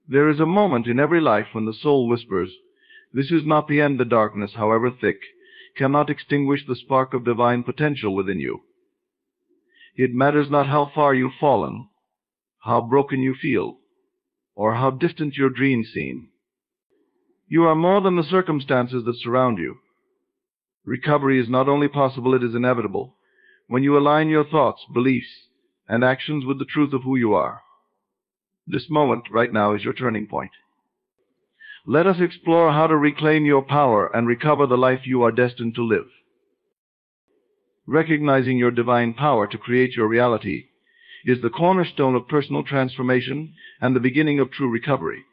There is a moment in every life when the soul whispers, "This is not the end. The darkness, however thick, cannot extinguish the spark of divine potential within you. It matters not how far you've fallen, how broken you feel, or how distant your dreams seem. You are more than the circumstances that surround you. Recovery is not only possible, it is inevitable, when you align your thoughts, beliefs, and actions with the truth of who you are. This moment, right now, is your turning point. Let us explore how to reclaim your power and recover the life you are destined to live. Recognizing your divine power to create your reality is the cornerstone of personal transformation and the beginning of true recovery.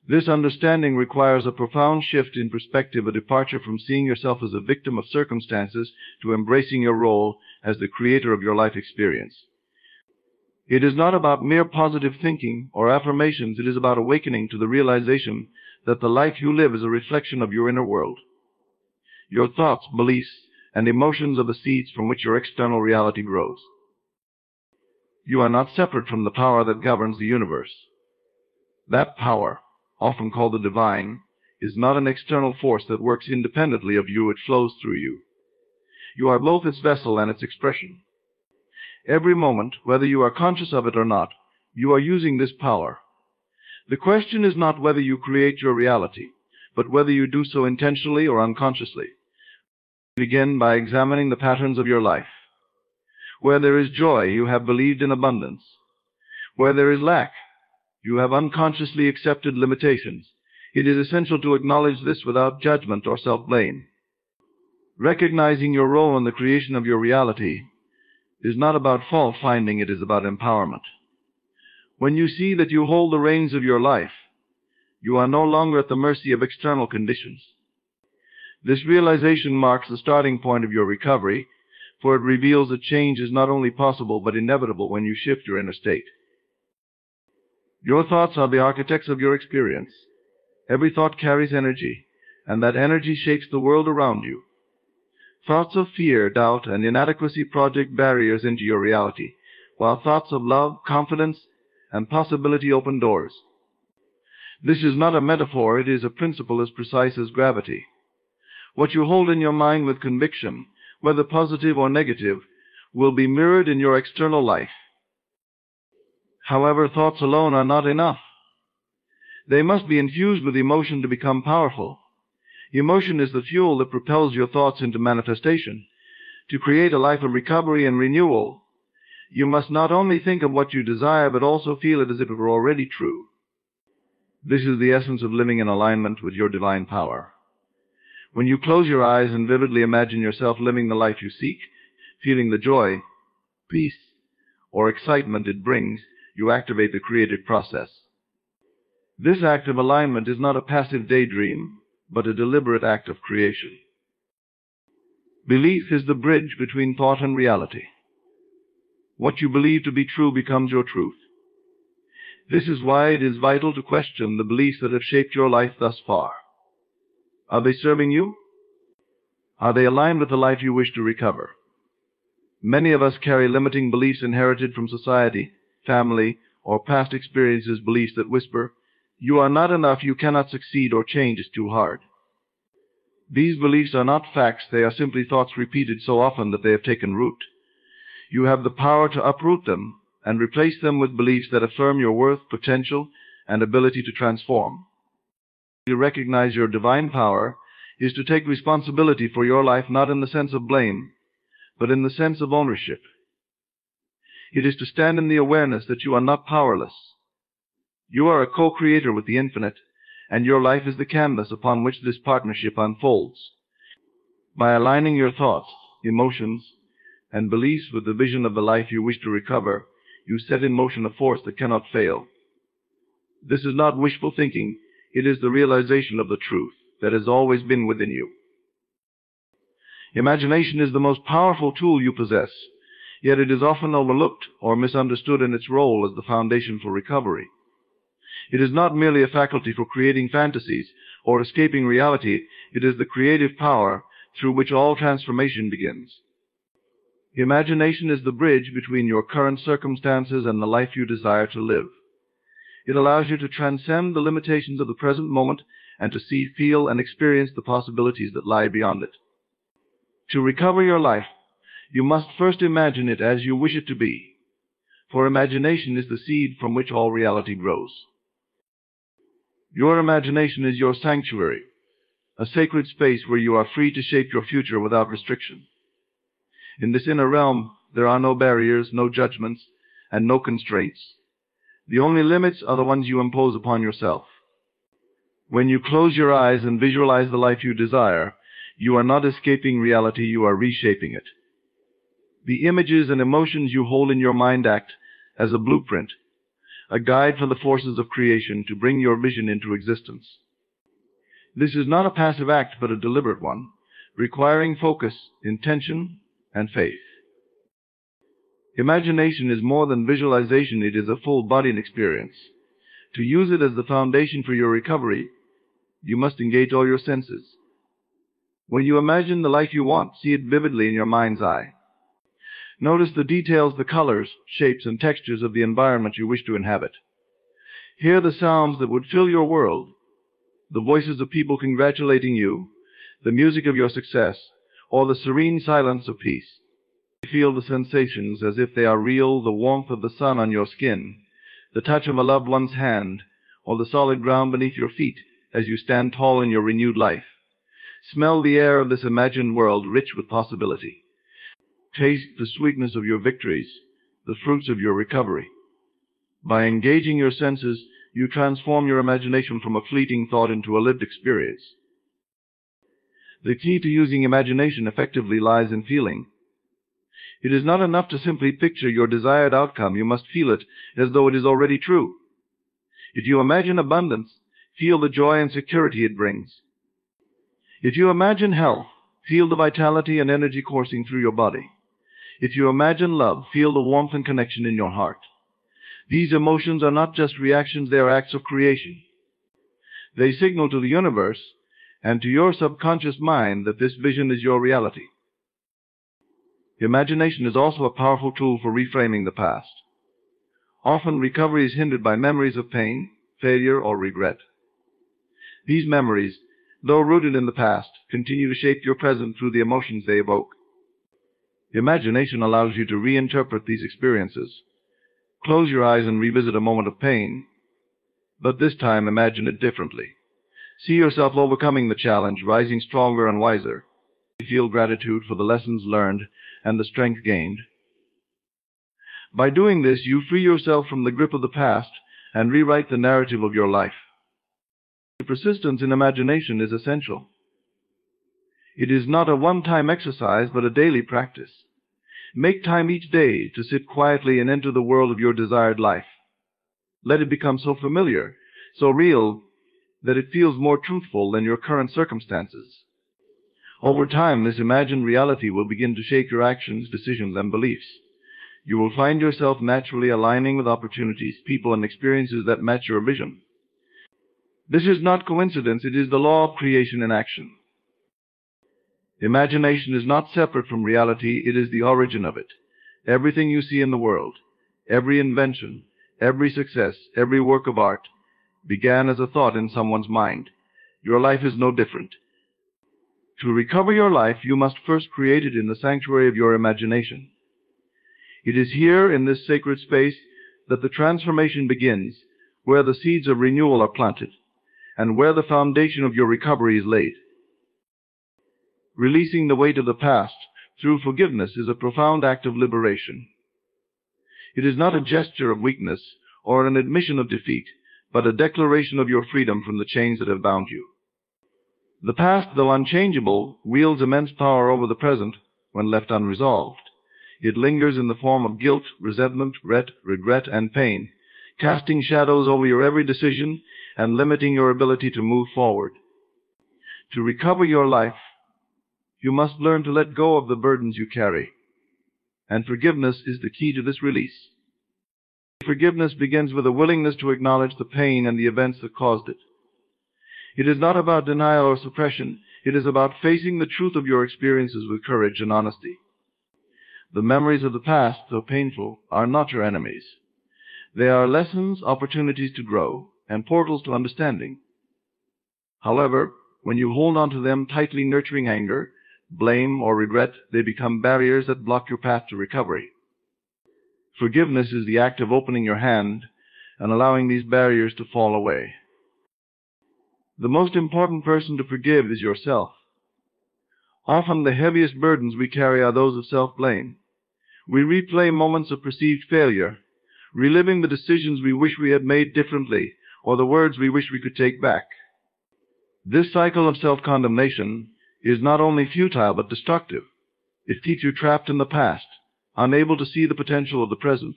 This understanding requires a profound shift in perspective, a departure from seeing yourself as a victim of circumstances to embracing your role as the creator of your life experience. It is not about mere positive thinking or affirmations. It is about awakening to the realization that the life you live is a reflection of your inner world. Your thoughts, beliefs, and emotions are the seeds from which your external reality grows. You are not separate from the power that governs the universe. That power, often called the divine, is not an external force that works independently of you. It flows through you. You are both its vessel and its expression. Every moment, whether you are conscious of it or not, you are using this power. The question is not whether you create your reality, but whether you do so intentionally or unconsciously. Begin by examining the patterns of your life. Where there is joy, you have believed in abundance. Where there is lack, you have unconsciously accepted limitations. It is essential to acknowledge this without judgment or self-blame. Recognizing your role in the creation of your reality is not about fault-finding, it is about empowerment. When you see that you hold the reins of your life, you are no longer at the mercy of external conditions. This realization marks the starting point of your recovery, for it reveals that change is not only possible but inevitable when you shift your inner state. Your thoughts are the architects of your experience. Every thought carries energy, and that energy shapes the world around you. Thoughts of fear, doubt, and inadequacy project barriers into your reality, while thoughts of love, confidence, and possibility open doors. This is not a metaphor, it is a principle as precise as gravity. What you hold in your mind with conviction, whether positive or negative, will be mirrored in your external life. However, thoughts alone are not enough. They must be infused with emotion to become powerful. Emotion is the fuel that propels your thoughts into manifestation. To create a life of recovery and renewal, you must not only think of what you desire, but also feel it as if it were already true. This is the essence of living in alignment with your divine power. When you close your eyes and vividly imagine yourself living the life you seek, feeling the joy, peace, or excitement it brings, you activate the creative process. This act of alignment is not a passive daydream, but a deliberate act of creation. Belief is the bridge between thought and reality. What you believe to be true becomes your truth. This is why it is vital to question the beliefs that have shaped your life thus far. Are they serving you? Are they aligned with the life you wish to recover? Many of us carry limiting beliefs inherited from society, family, or past experiences, beliefs that whisper, "You are not enough, you cannot succeed, or change is too hard." These beliefs are not facts, they are simply thoughts repeated so often that they have taken root. You have the power to uproot them and replace them with beliefs that affirm your worth, potential, and ability to transform. To recognize your divine power is to take responsibility for your life, not in the sense of blame, but in the sense of ownership. It is to stand in the awareness that you are not powerless. You are a co-creator with the infinite, and your life is the canvas upon which this partnership unfolds. By aligning your thoughts, emotions, and beliefs with the vision of the life you wish to recover, you set in motion a force that cannot fail. This is not wishful thinking, it is the realization of the truth that has always been within you. Imagination is the most powerful tool you possess, yet it is often overlooked or misunderstood in its role as the foundation for recovery. It is not merely a faculty for creating fantasies or escaping reality, it is the creative power through which all transformation begins. Imagination is the bridge between your current circumstances and the life you desire to live. It allows you to transcend the limitations of the present moment and to see, feel, and experience the possibilities that lie beyond it. To recover your life, you must first imagine it as you wish it to be, for imagination is the seed from which all reality grows. Your imagination is your sanctuary, a sacred space where you are free to shape your future without restriction. In this inner realm, there are no barriers, no judgments, and no constraints. The only limits are the ones you impose upon yourself. When you close your eyes and visualize the life you desire, you are not escaping reality, you are reshaping it. The images and emotions you hold in your mind act as a blueprint, a guide for the forces of creation to bring your vision into existence. This is not a passive act, but a deliberate one, requiring focus, intention, and faith. Imagination is more than visualization, it is a full-bodied experience. To use it as the foundation for your recovery, you must engage all your senses. When you imagine the life you want, see it vividly in your mind's eye. Notice the details, the colors, shapes, and textures of the environment you wish to inhabit. Hear the sounds that would fill your world, the voices of people congratulating you, the music of your success, or the serene silence of peace. Feel the sensations as if they are real, the warmth of the sun on your skin, the touch of a loved one's hand, or the solid ground beneath your feet as you stand tall in your renewed life. Smell the air of this imagined world rich with possibility. Taste the sweetness of your victories, the fruits of your recovery. By engaging your senses, you transform your imagination from a fleeting thought into a lived experience. The key to using imagination effectively lies in feeling. It is not enough to simply picture your desired outcome. You must feel it as though it is already true. If you imagine abundance, feel the joy and security it brings. If you imagine health, feel the vitality and energy coursing through your body. If you imagine love, feel the warmth and connection in your heart. These emotions are not just reactions, they are acts of creation. They signal to the universe and to your subconscious mind that this vision is your reality. Imagination is also a powerful tool for reframing the past. Often recovery is hindered by memories of pain, failure, or regret. These memories, though rooted in the past, continue to shape your present through the emotions they evoke. Imagination allows you to reinterpret these experiences. Close your eyes and revisit a moment of pain, but this time imagine it differently. See yourself overcoming the challenge, rising stronger and wiser. Feel gratitude for the lessons learned and the strength gained. By doing this, you free yourself from the grip of the past and rewrite the narrative of your life. Persistence in imagination is essential. It is not a one-time exercise, but a daily practice. Make time each day to sit quietly and enter the world of your desired life. Let it become so familiar, so real, that it feels more truthful than your current circumstances. Over time, this imagined reality will begin to shape your actions, decisions, and beliefs. You will find yourself naturally aligning with opportunities, people, and experiences that match your vision. This is not coincidence, it is the law of creation in action. Imagination is not separate from reality, it is the origin of it. Everything you see in the world, every invention, every success, every work of art, began as a thought in someone's mind. Your life is no different. To recover your life, you must first create it in the sanctuary of your imagination. It is here, in this sacred space, that the transformation begins, where the seeds of renewal are planted, and where the foundation of your recovery is laid. Releasing the weight of the past through forgiveness is a profound act of liberation. It is not a gesture of weakness or an admission of defeat, but a declaration of your freedom from the chains that have bound you. The past, though unchangeable, wields immense power over the present when left unresolved. It lingers in the form of guilt, resentment, regret, and pain, casting shadows over your every decision and limiting your ability to move forward. To recover your life, you must learn to let go of the burdens you carry, and forgiveness is the key to this release. Forgiveness begins with a willingness to acknowledge the pain and the events that caused it. It is not about denial or suppression. It is about facing the truth of your experiences with courage and honesty. The memories of the past, though painful, are not your enemies. They are lessons, opportunities to grow, and portals to understanding. However, when you hold on to them tightly nurturing anger, blame, or regret, they become barriers that block your path to recovery. Forgiveness is the act of opening your hand and allowing these barriers to fall away. The most important person to forgive is yourself. Often the heaviest burdens we carry are those of self-blame. We replay moments of perceived failure, reliving the decisions we wish we had made differently or the words we wish we could take back. This cycle of self-condemnation is not only futile but destructive. It keeps you trapped in the past, unable to see the potential of the present.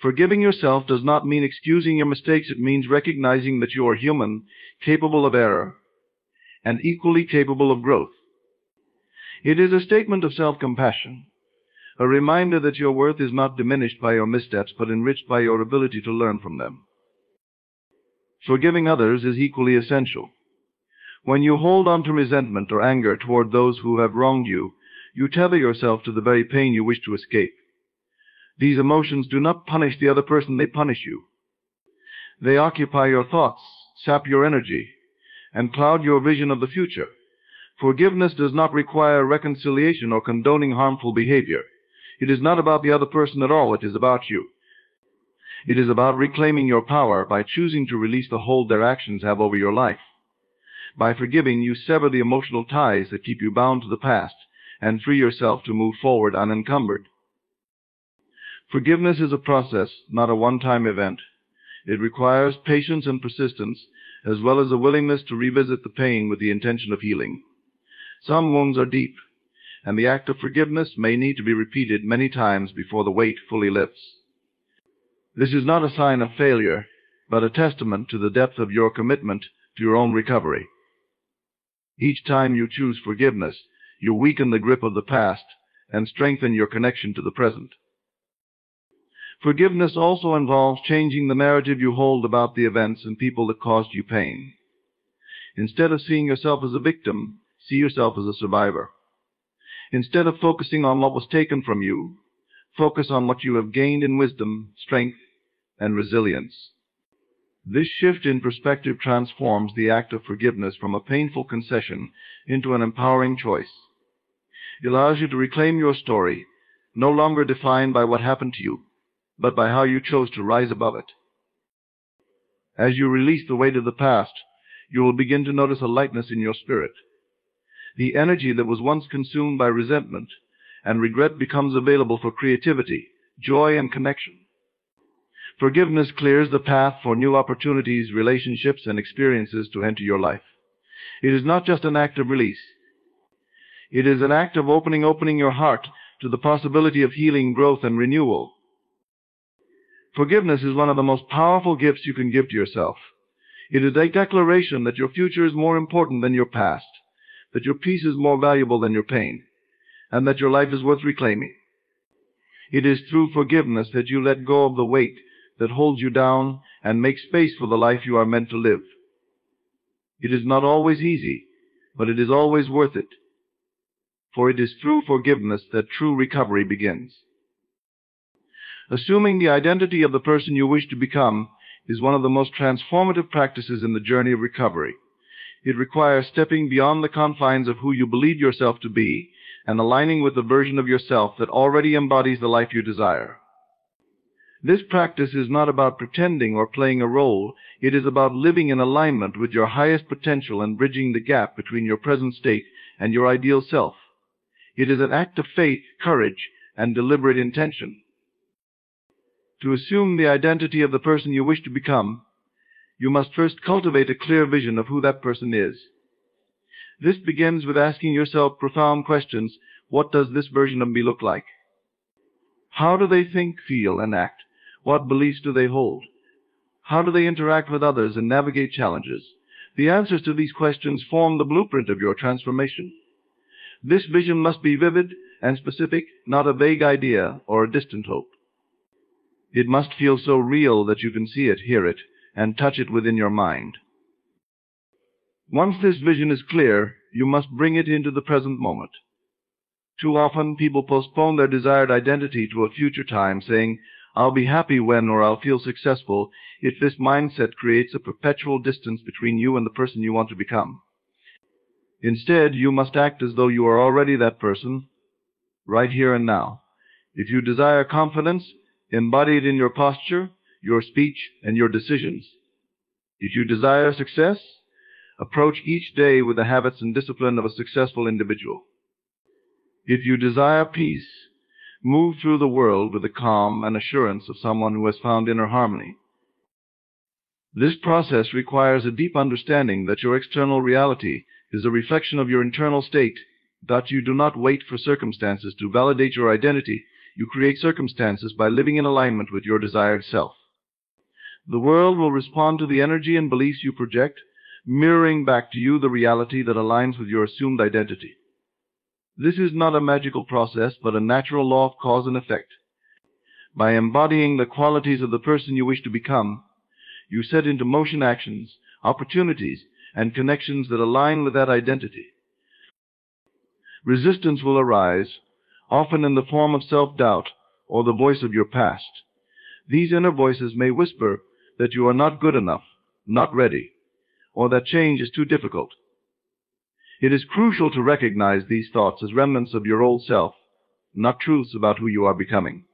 Forgiving yourself does not mean excusing your mistakes. It means recognizing that you are human, capable of error, and equally capable of growth. It is a statement of self-compassion, a reminder that your worth is not diminished by your missteps, but enriched by your ability to learn from them. Forgiving others is equally essential. When you hold on to resentment or anger toward those who have wronged you, you tether yourself to the very pain you wish to escape. These emotions do not punish the other person, they punish you. They occupy your thoughts, sap your energy, and cloud your vision of the future. Forgiveness does not require reconciliation or condoning harmful behavior. It is not about the other person at all, it is about you. It is about reclaiming your power by choosing to release the hold their actions have over your life. By forgiving, you sever the emotional ties that keep you bound to the past and free yourself to move forward unencumbered. Forgiveness is a process, not a one-time event. It requires patience and persistence, as well as a willingness to revisit the pain with the intention of healing. Some wounds are deep, and the act of forgiveness may need to be repeated many times before the weight fully lifts. This is not a sign of failure, but a testament to the depth of your commitment to your own recovery. Each time you choose forgiveness, you weaken the grip of the past and strengthen your connection to the present. Forgiveness also involves changing the narrative you hold about the events and people that caused you pain. Instead of seeing yourself as a victim, see yourself as a survivor. Instead of focusing on what was taken from you, focus on what you have gained in wisdom, strength, and resilience. This shift in perspective transforms the act of forgiveness from a painful concession into an empowering choice. It allows you to reclaim your story, no longer defined by what happened to you, but by how you chose to rise above it. As you release the weight of the past, you will begin to notice a lightness in your spirit. The energy that was once consumed by resentment and regret becomes available for creativity, joy, and connection. Forgiveness clears the path for new opportunities, relationships, and experiences to enter your life. It is not just an act of release. It is an act of opening your heart to the possibility of healing, growth, and renewal. Forgiveness is one of the most powerful gifts you can give to yourself. It is a declaration that your future is more important than your past, that your peace is more valuable than your pain, and that your life is worth reclaiming. It is through forgiveness that you let go of the weight that holds you down and make space for the life you are meant to live. It is not always easy, but it is always worth it, for it is through forgiveness that true recovery begins. Assuming the identity of the person you wish to become is one of the most transformative practices in the journey of recovery. It requires stepping beyond the confines of who you believe yourself to be and aligning with the version of yourself that already embodies the life you desire. This practice is not about pretending or playing a role. It is about living in alignment with your highest potential and bridging the gap between your present state and your ideal self. It is an act of faith, courage, and deliberate intention. To assume the identity of the person you wish to become, you must first cultivate a clear vision of who that person is. This begins with asking yourself profound questions. What does this version of me look like? How do they think, feel, and act? What beliefs do they hold? How do they interact with others and navigate challenges? The answers to these questions form the blueprint of your transformation. This vision must be vivid and specific, not a vague idea or a distant hope. It must feel so real that you can see it, hear it, and touch it within your mind. Once this vision is clear, you must bring it into the present moment. Too often, people postpone their desired identity to a future time, saying, I'll be happy when, or I'll feel successful if this mindset creates a perpetual distance between you and the person you want to become. Instead, you must act as though you are already that person, right here and now. If you desire confidence, embody it in your posture, your speech, and your decisions. If you desire success, approach each day with the habits and discipline of a successful individual. If you desire peace, move through the world with the calm and assurance of someone who has found inner harmony. This process requires a deep understanding that your external reality is a reflection of your internal state, that you do not wait for circumstances to validate your identity. You create circumstances by living in alignment with your desired self. The world will respond to the energy and beliefs you project, mirroring back to you the reality that aligns with your assumed identity. This is not a magical process, but a natural law of cause and effect. By embodying the qualities of the person you wish to become, you set into motion actions, opportunities, and connections that align with that identity. Resistance will arise, often in the form of self-doubt or the voice of your past. These inner voices may whisper that you are not good enough, not ready, or that change is too difficult. It is crucial to recognize these thoughts as remnants of your old self, not truths about who you are becoming.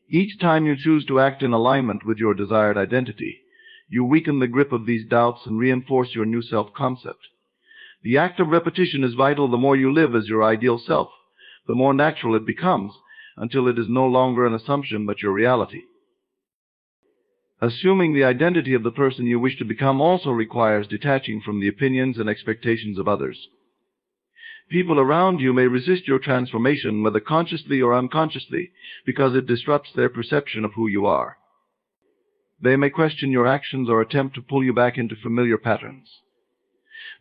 Each time you choose to act in alignment with your desired identity, you weaken the grip of these doubts and reinforce your new self-concept. The act of repetition is vital. The more you live as your ideal self, the more natural it becomes, until it is no longer an assumption but your reality. Assuming the identity of the person you wish to become also requires detaching from the opinions and expectations of others. People around you may resist your transformation, whether consciously or unconsciously, because it disrupts their perception of who you are. They may question your actions or attempt to pull you back into familiar patterns.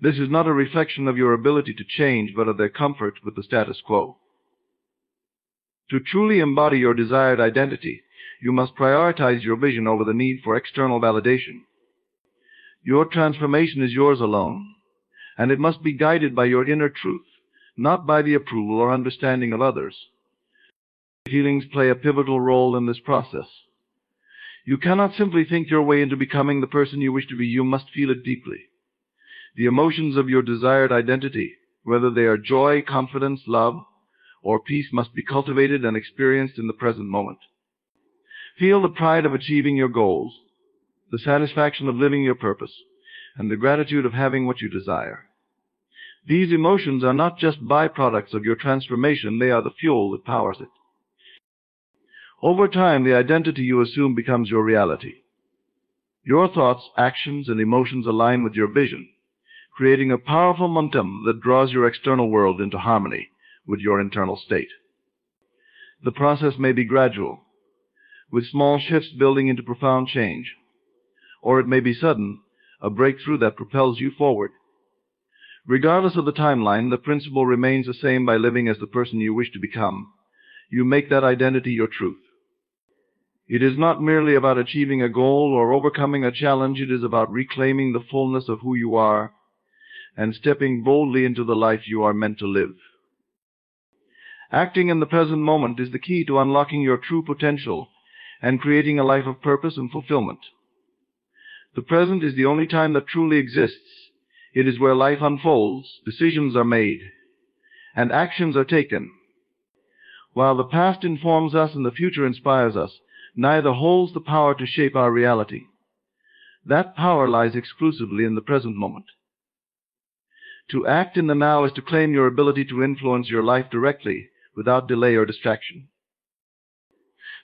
This is not a reflection of your ability to change, but of their comfort with the status quo. To truly embody your desired identity, you must prioritize your vision over the need for external validation. Your transformation is yours alone, and it must be guided by your inner truth, not by the approval or understanding of others. Feelings play a pivotal role in this process. You cannot simply think your way into becoming the person you wish to be. You must feel it deeply. The emotions of your desired identity, whether they are joy, confidence, love, or peace, must be cultivated and experienced in the present moment. Feel the pride of achieving your goals, the satisfaction of living your purpose, and the gratitude of having what you desire. These emotions are not just byproducts of your transformation, they are the fuel that powers it. Over time, the identity you assume becomes your reality. Your thoughts, actions, and emotions align with your vision, creating a powerful momentum that draws your external world into harmony with your internal state. The process may be gradual, with small shifts building into profound change, or it may be sudden, a breakthrough that propels you forward. Regardless of the timeline, the principle remains the same. By living as the person you wish to become, you make that identity your truth. It is not merely about achieving a goal or overcoming a challenge. It is about reclaiming the fullness of who you are and stepping boldly into the life you are meant to live. Acting in the present moment is the key to unlocking your true potential and creating a life of purpose and fulfillment. The present is the only time that truly exists. It is where life unfolds, decisions are made, and actions are taken. While the past informs us and the future inspires us, neither holds the power to shape our reality. That power lies exclusively in the present moment. To act in the now is to claim your ability to influence your life directly, without delay or distraction.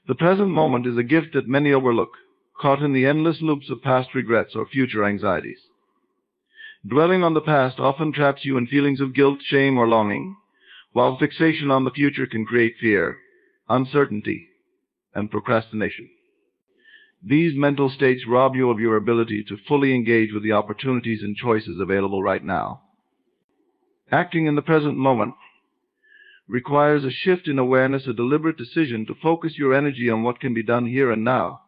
The present moment is a gift that many overlook, caught in the endless loops of past regrets or future anxieties. Dwelling on the past often traps you in feelings of guilt, shame, or longing, while fixation on the future can create fear, uncertainty, and procrastination. These mental states rob you of your ability to fully engage with the opportunities and choices available right now. Acting in the present moment requires a shift in awareness, a deliberate decision to focus your energy on what can be done here and now,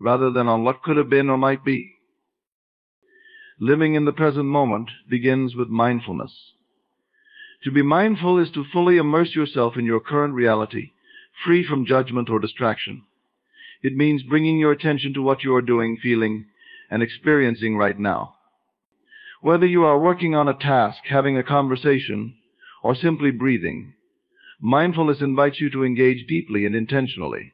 rather than on what could have been or might be. Living in the present moment begins with mindfulness. To be mindful is to fully immerse yourself in your current reality, free from judgment or distraction. It means bringing your attention to what you are doing, feeling, and experiencing right now. Whether you are working on a task, having a conversation, or simply breathing, mindfulness invites you to engage deeply and intentionally.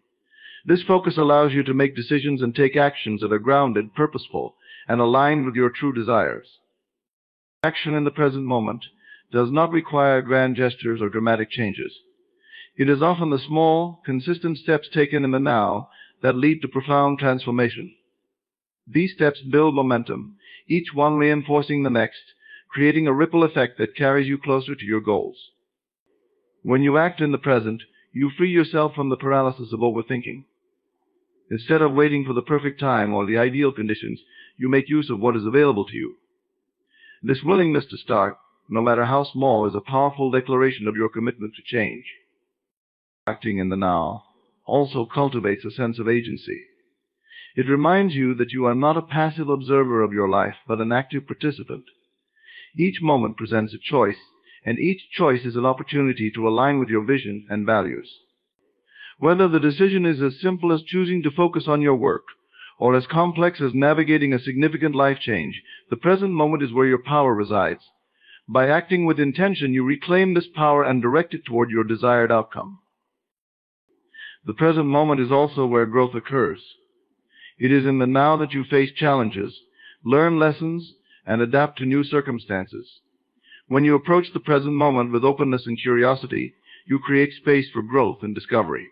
This focus allows you to make decisions and take actions that are grounded, purposeful, and aligned with your true desires. Action in the present moment does not require grand gestures or dramatic changes. It is often the small, consistent steps taken in the now that lead to profound transformation. These steps build momentum, each one reinforcing the next, creating a ripple effect that carries you closer to your goals. When you act in the present, you free yourself from the paralysis of overthinking. Instead of waiting for the perfect time or the ideal conditions, you make use of what is available to you. This willingness to start, no matter how small, is a powerful declaration of your commitment to change. Acting in the now also cultivates a sense of agency. It reminds you that you are not a passive observer of your life, but an active participant. Each moment presents a choice, and each choice is an opportunity to align with your vision and values. Whether the decision is as simple as choosing to focus on your work, or as complex as navigating a significant life change, the present moment is where your power resides. By acting with intention, you reclaim this power and direct it toward your desired outcome. The present moment is also where growth occurs. It is in the now that you face challenges, learn lessons, and adapt to new circumstances. When you approach the present moment with openness and curiosity, you create space for growth and discovery.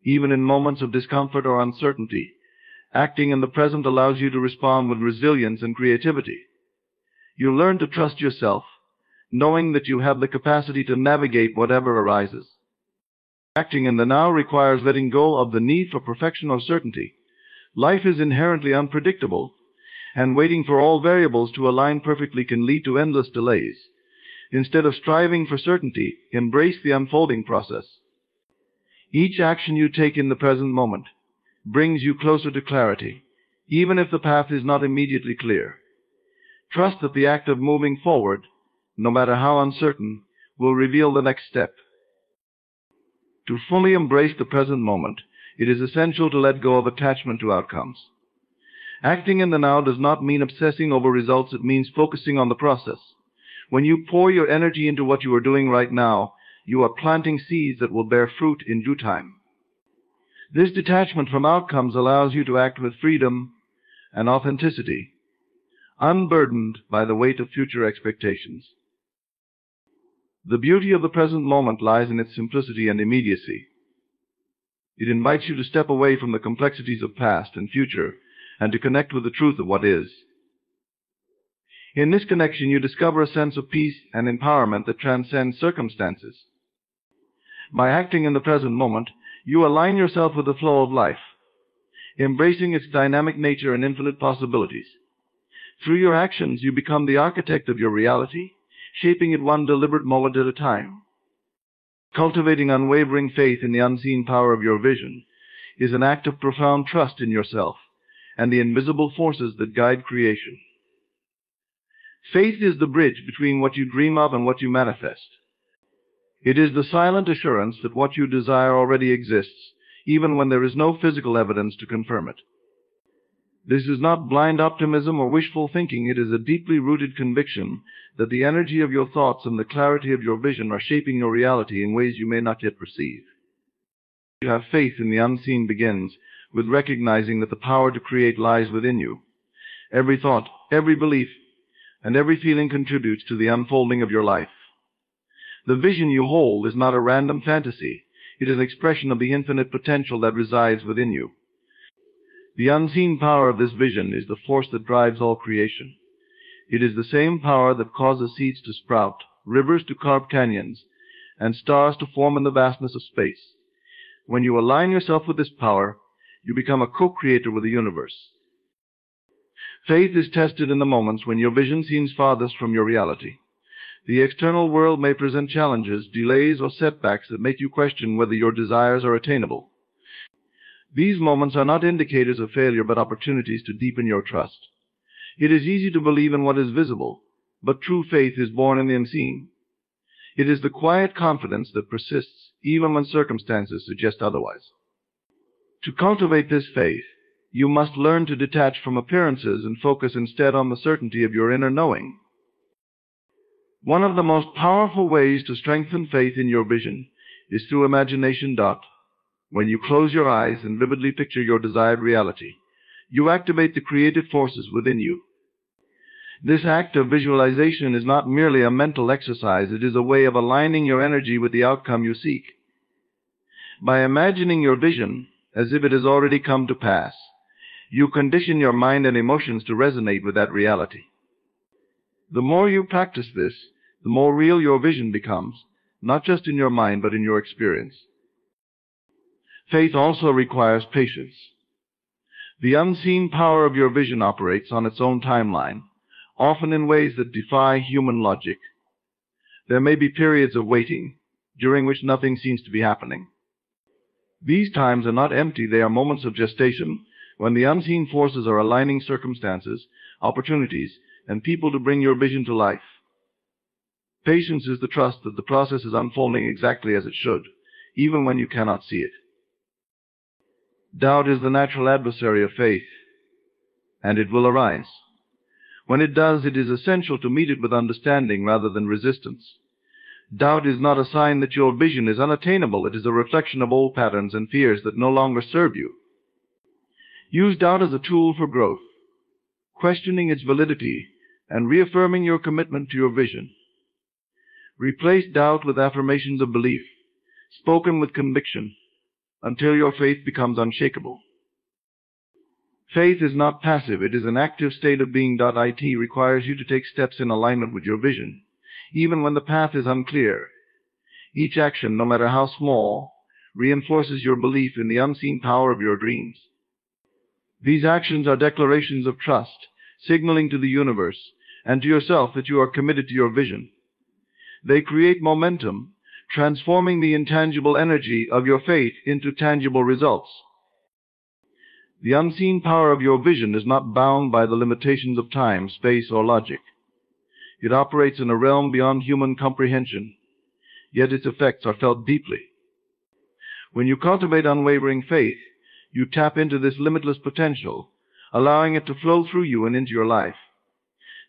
Even in moments of discomfort or uncertainty, acting in the present allows you to respond with resilience and creativity. You learn to trust yourself, knowing that you have the capacity to navigate whatever arises. Acting in the now requires letting go of the need for perfection or certainty. Life is inherently unpredictable, and waiting for all variables to align perfectly can lead to endless delays. Instead of striving for certainty, embrace the unfolding process. Each action you take in the present moment brings you closer to clarity, even if the path is not immediately clear. Trust that the act of moving forward, no matter how uncertain, will reveal the next step. To fully embrace the present moment, it is essential to let go of attachment to outcomes. Acting in the now does not mean obsessing over results, it means focusing on the process. When you pour your energy into what you are doing right now, you are planting seeds that will bear fruit in due time. This detachment from outcomes allows you to act with freedom and authenticity, unburdened by the weight of future expectations. The beauty of the present moment lies in its simplicity and immediacy. It invites you to step away from the complexities of past and future and to connect with the truth of what is. In this connection, you discover a sense of peace and empowerment that transcends circumstances. By acting in the present moment, you align yourself with the flow of life, embracing its dynamic nature and infinite possibilities. Through your actions, you become the architect of your reality, shaping it one deliberate moment at a time. Cultivating unwavering faith in the unseen power of your vision is an act of profound trust in yourself and the invisible forces that guide creation. Faith is the bridge between what you dream of and what you manifest. It is the silent assurance that what you desire already exists, even when there is no physical evidence to confirm it. This is not blind optimism or wishful thinking. It is a deeply rooted conviction that the energy of your thoughts and the clarity of your vision are shaping your reality in ways you may not yet perceive. To have faith in the unseen begins with recognizing that the power to create lies within you. Every thought, every belief, and every feeling contributes to the unfolding of your life. The vision you hold is not a random fantasy. It is an expression of the infinite potential that resides within you. The unseen power of this vision is the force that drives all creation. It is the same power that causes seeds to sprout, rivers to carve canyons, and stars to form in the vastness of space. When you align yourself with this power, you become a co-creator with the universe. Faith is tested in the moments when your vision seems farthest from your reality. The external world may present challenges, delays, or setbacks that make you question whether your desires are attainable. These moments are not indicators of failure, but opportunities to deepen your trust. It is easy to believe in what is visible, but true faith is born in the unseen. It is the quiet confidence that persists even when circumstances suggest otherwise. To cultivate this faith, you must learn to detach from appearances and focus instead on the certainty of your inner knowing. One of the most powerful ways to strengthen faith in your vision is through imagination. When you close your eyes and vividly picture your desired reality, you activate the creative forces within you. This act of visualization is not merely a mental exercise, it is a way of aligning your energy with the outcome you seek. By imagining your vision as if it has already come to pass, you condition your mind and emotions to resonate with that reality. The more you practice this, the more real your vision becomes, not just in your mind but in your experience. Faith also requires patience. The unseen power of your vision operates on its own timeline, often in ways that defy human logic. There may be periods of waiting, during which nothing seems to be happening. These times are not empty, they are moments of gestation, when the unseen forces are aligning circumstances, opportunities, and people to bring your vision to life. Patience is the trust that the process is unfolding exactly as it should, even when you cannot see it. Doubt is the natural adversary of faith, and it will arise. When it does, it is essential to meet it with understanding rather than resistance. Doubt is not a sign that your vision is unattainable. It is a reflection of old patterns and fears that no longer serve you. Use doubt as a tool for growth, questioning its validity and reaffirming your commitment to your vision. Replace doubt with affirmations of belief, spoken with conviction, until your faith becomes unshakable. Faith is not passive, it is an active state of being. It requires you to take steps in alignment with your vision, even when the path is unclear. Each action, no matter how small, reinforces your belief in the unseen power of your dreams. These actions are declarations of trust, signaling to the universe and to yourself that you are committed to your vision. They create momentum, transforming the intangible energy of your faith into tangible results. The unseen power of your vision is not bound by the limitations of time, space, or logic. It operates in a realm beyond human comprehension, yet its effects are felt deeply. When you cultivate unwavering faith, you tap into this limitless potential, allowing it to flow through you and into your life.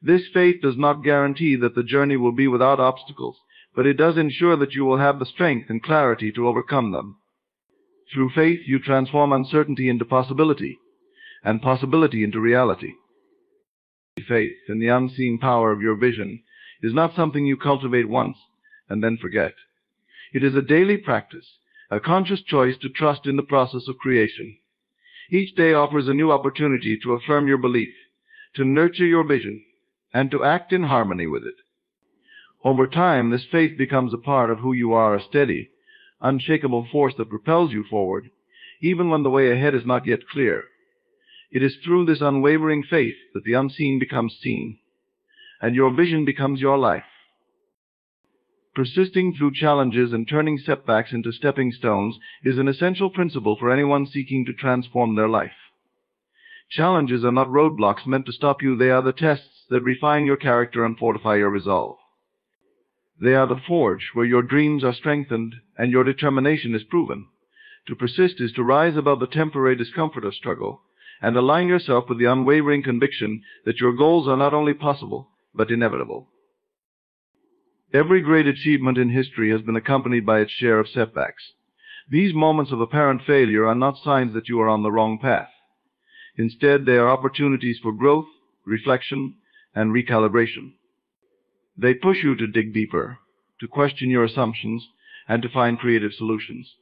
This faith does not guarantee that the journey will be without obstacles, but it does ensure that you will have the strength and clarity to overcome them. Through faith, you transform uncertainty into possibility, and possibility into reality. Faith in the unseen power of your vision is not something you cultivate once and then forget. It is a daily practice, a conscious choice to trust in the process of creation. Each day offers a new opportunity to affirm your belief, to nurture your vision, and to act in harmony with it. Over time, this faith becomes a part of who you are, a steady, unshakable force that propels you forward, even when the way ahead is not yet clear. It is through this unwavering faith that the unseen becomes seen, and your vision becomes your life. Persisting through challenges and turning setbacks into stepping stones is an essential principle for anyone seeking to transform their life. Challenges are not roadblocks meant to stop you, they are the tests that refine your character and fortify your resolve. They are the forge where your dreams are strengthened and your determination is proven. To persist is to rise above the temporary discomfort of struggle and align yourself with the unwavering conviction that your goals are not only possible, but inevitable. Every great achievement in history has been accompanied by its share of setbacks. These moments of apparent failure are not signs that you are on the wrong path. Instead, they are opportunities for growth, reflection, and recalibration. They push you to dig deeper, to question your assumptions, and to find creative solutions.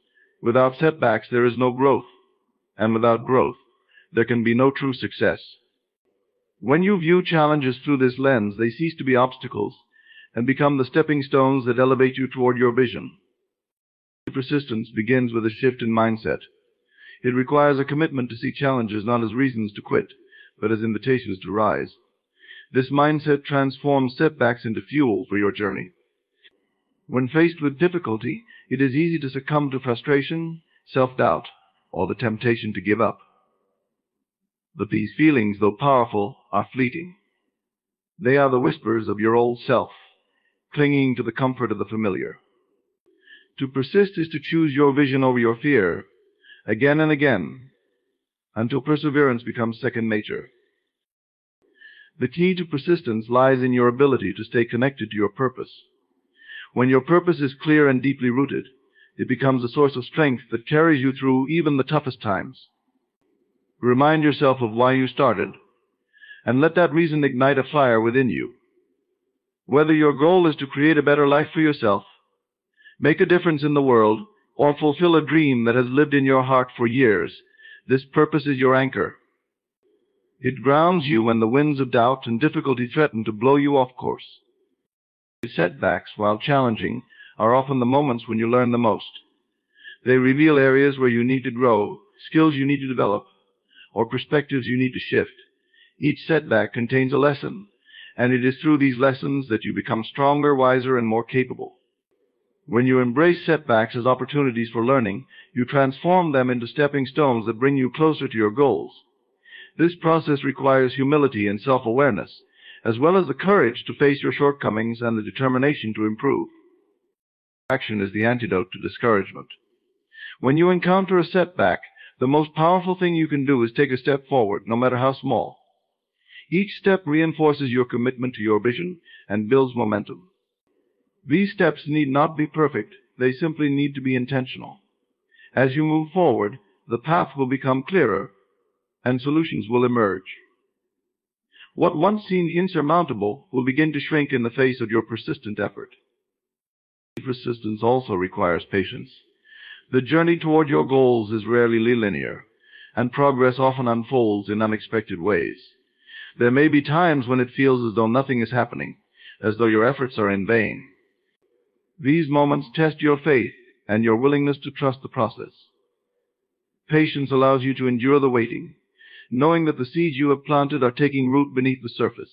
Without setbacks, there is no growth, and without growth, there can be no true success. When you view challenges through this lens, they cease to be obstacles and become the stepping stones that elevate you toward your vision. Persistence begins with a shift in mindset. It requires a commitment to see challenges not as reasons to quit, but as invitations to rise. This mindset transforms setbacks into fuel for your journey. When faced with difficulty, it is easy to succumb to frustration, self-doubt, or the temptation to give up. But these feelings, though powerful, are fleeting. They are the whispers of your old self, clinging to the comfort of the familiar. To persist is to choose your vision over your fear, again and again, until perseverance becomes second nature. The key to persistence lies in your ability to stay connected to your purpose. When your purpose is clear and deeply rooted, it becomes a source of strength that carries you through even the toughest times. Remind yourself of why you started, and let that reason ignite a fire within you. Whether your goal is to create a better life for yourself, make a difference in the world, or fulfill a dream that has lived in your heart for years, this purpose is your anchor. It grounds you when the winds of doubt and difficulty threaten to blow you off course. Setbacks, while challenging, are often the moments when you learn the most. They reveal areas where you need to grow, skills you need to develop, or perspectives you need to shift. Each setback contains a lesson, and it is through these lessons that you become stronger, wiser, and more capable. When you embrace setbacks as opportunities for learning, you transform them into stepping stones that bring you closer to your goals. This process requires humility and self-awareness, as well as the courage to face your shortcomings and the determination to improve. Action is the antidote to discouragement. When you encounter a setback, the most powerful thing you can do is take a step forward, no matter how small. Each step reinforces your commitment to your vision and builds momentum. These steps need not be perfect, they simply need to be intentional. As you move forward, the path will become clearer, and solutions will emerge. What once seemed insurmountable will begin to shrink in the face of your persistent effort. Persistence also requires patience. The journey toward your goals is rarely linear, and progress often unfolds in unexpected ways. There may be times when it feels as though nothing is happening, as though your efforts are in vain. These moments test your faith and your willingness to trust the process. Patience allows you to endure the waiting, knowing that the seeds you have planted are taking root beneath the surface.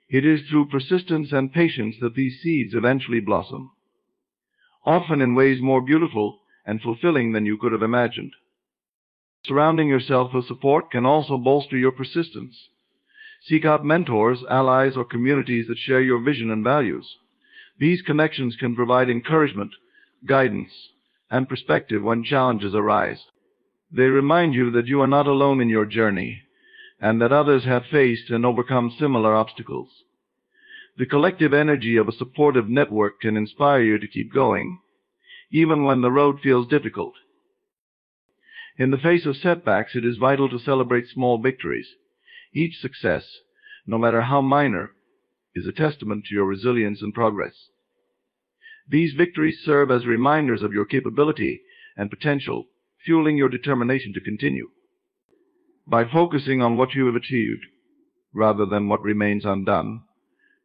It is through persistence and patience that these seeds eventually blossom, often in ways more beautiful and fulfilling than you could have imagined. Surrounding yourself with support can also bolster your persistence. Seek out mentors, allies, or communities that share your vision and values. These connections can provide encouragement, guidance, and perspective when challenges arise. They remind you that you are not alone in your journey, and that others have faced and overcome similar obstacles. The collective energy of a supportive network can inspire you to keep going, even when the road feels difficult. In the face of setbacks, it is vital to celebrate small victories. Each success, no matter how minor, is a testament to your resilience and progress. These victories serve as reminders of your capability and potential, fueling your determination to continue. By focusing on what you have achieved, rather than what remains undone,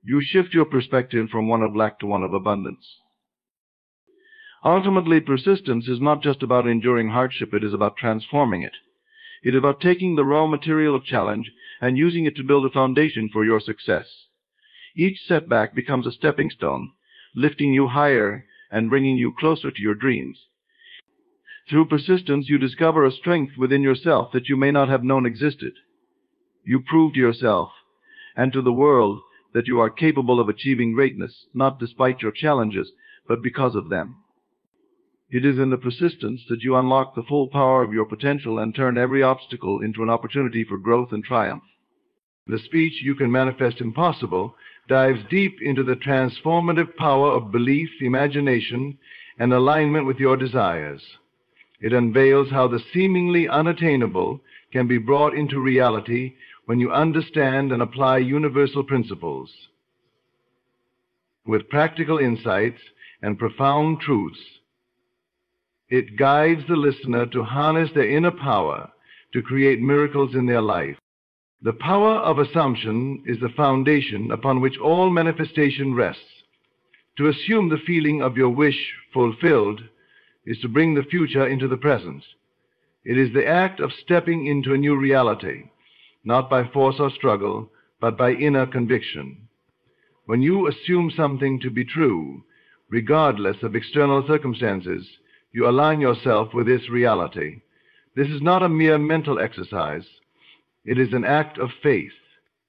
you shift your perspective from one of lack to one of abundance. Ultimately, persistence is not just about enduring hardship, it is about transforming it. It is about taking the raw material of challenge and using it to build a foundation for your success. Each setback becomes a stepping stone, lifting you higher and bringing you closer to your dreams. Through persistence, you discover a strength within yourself that you may not have known existed. You prove to yourself and to the world that you are capable of achieving greatness, not despite your challenges, but because of them. It is in the persistence that you unlock the full power of your potential and turn every obstacle into an opportunity for growth and triumph. The speech, "You Can Manifest Impossible," dives deep into the transformative power of belief, imagination, and alignment with your desires. It unveils how the seemingly unattainable can be brought into reality when you understand and apply universal principles. With practical insights and profound truths, it guides the listener to harness their inner power to create miracles in their life. The power of assumption is the foundation upon which all manifestation rests. To assume the feeling of your wish fulfilled is to bring the future into the present. It is the act of stepping into a new reality, not by force or struggle, but by inner conviction. When you assume something to be true, regardless of external circumstances, you align yourself with this reality. This is not a mere mental exercise. It is an act of faith,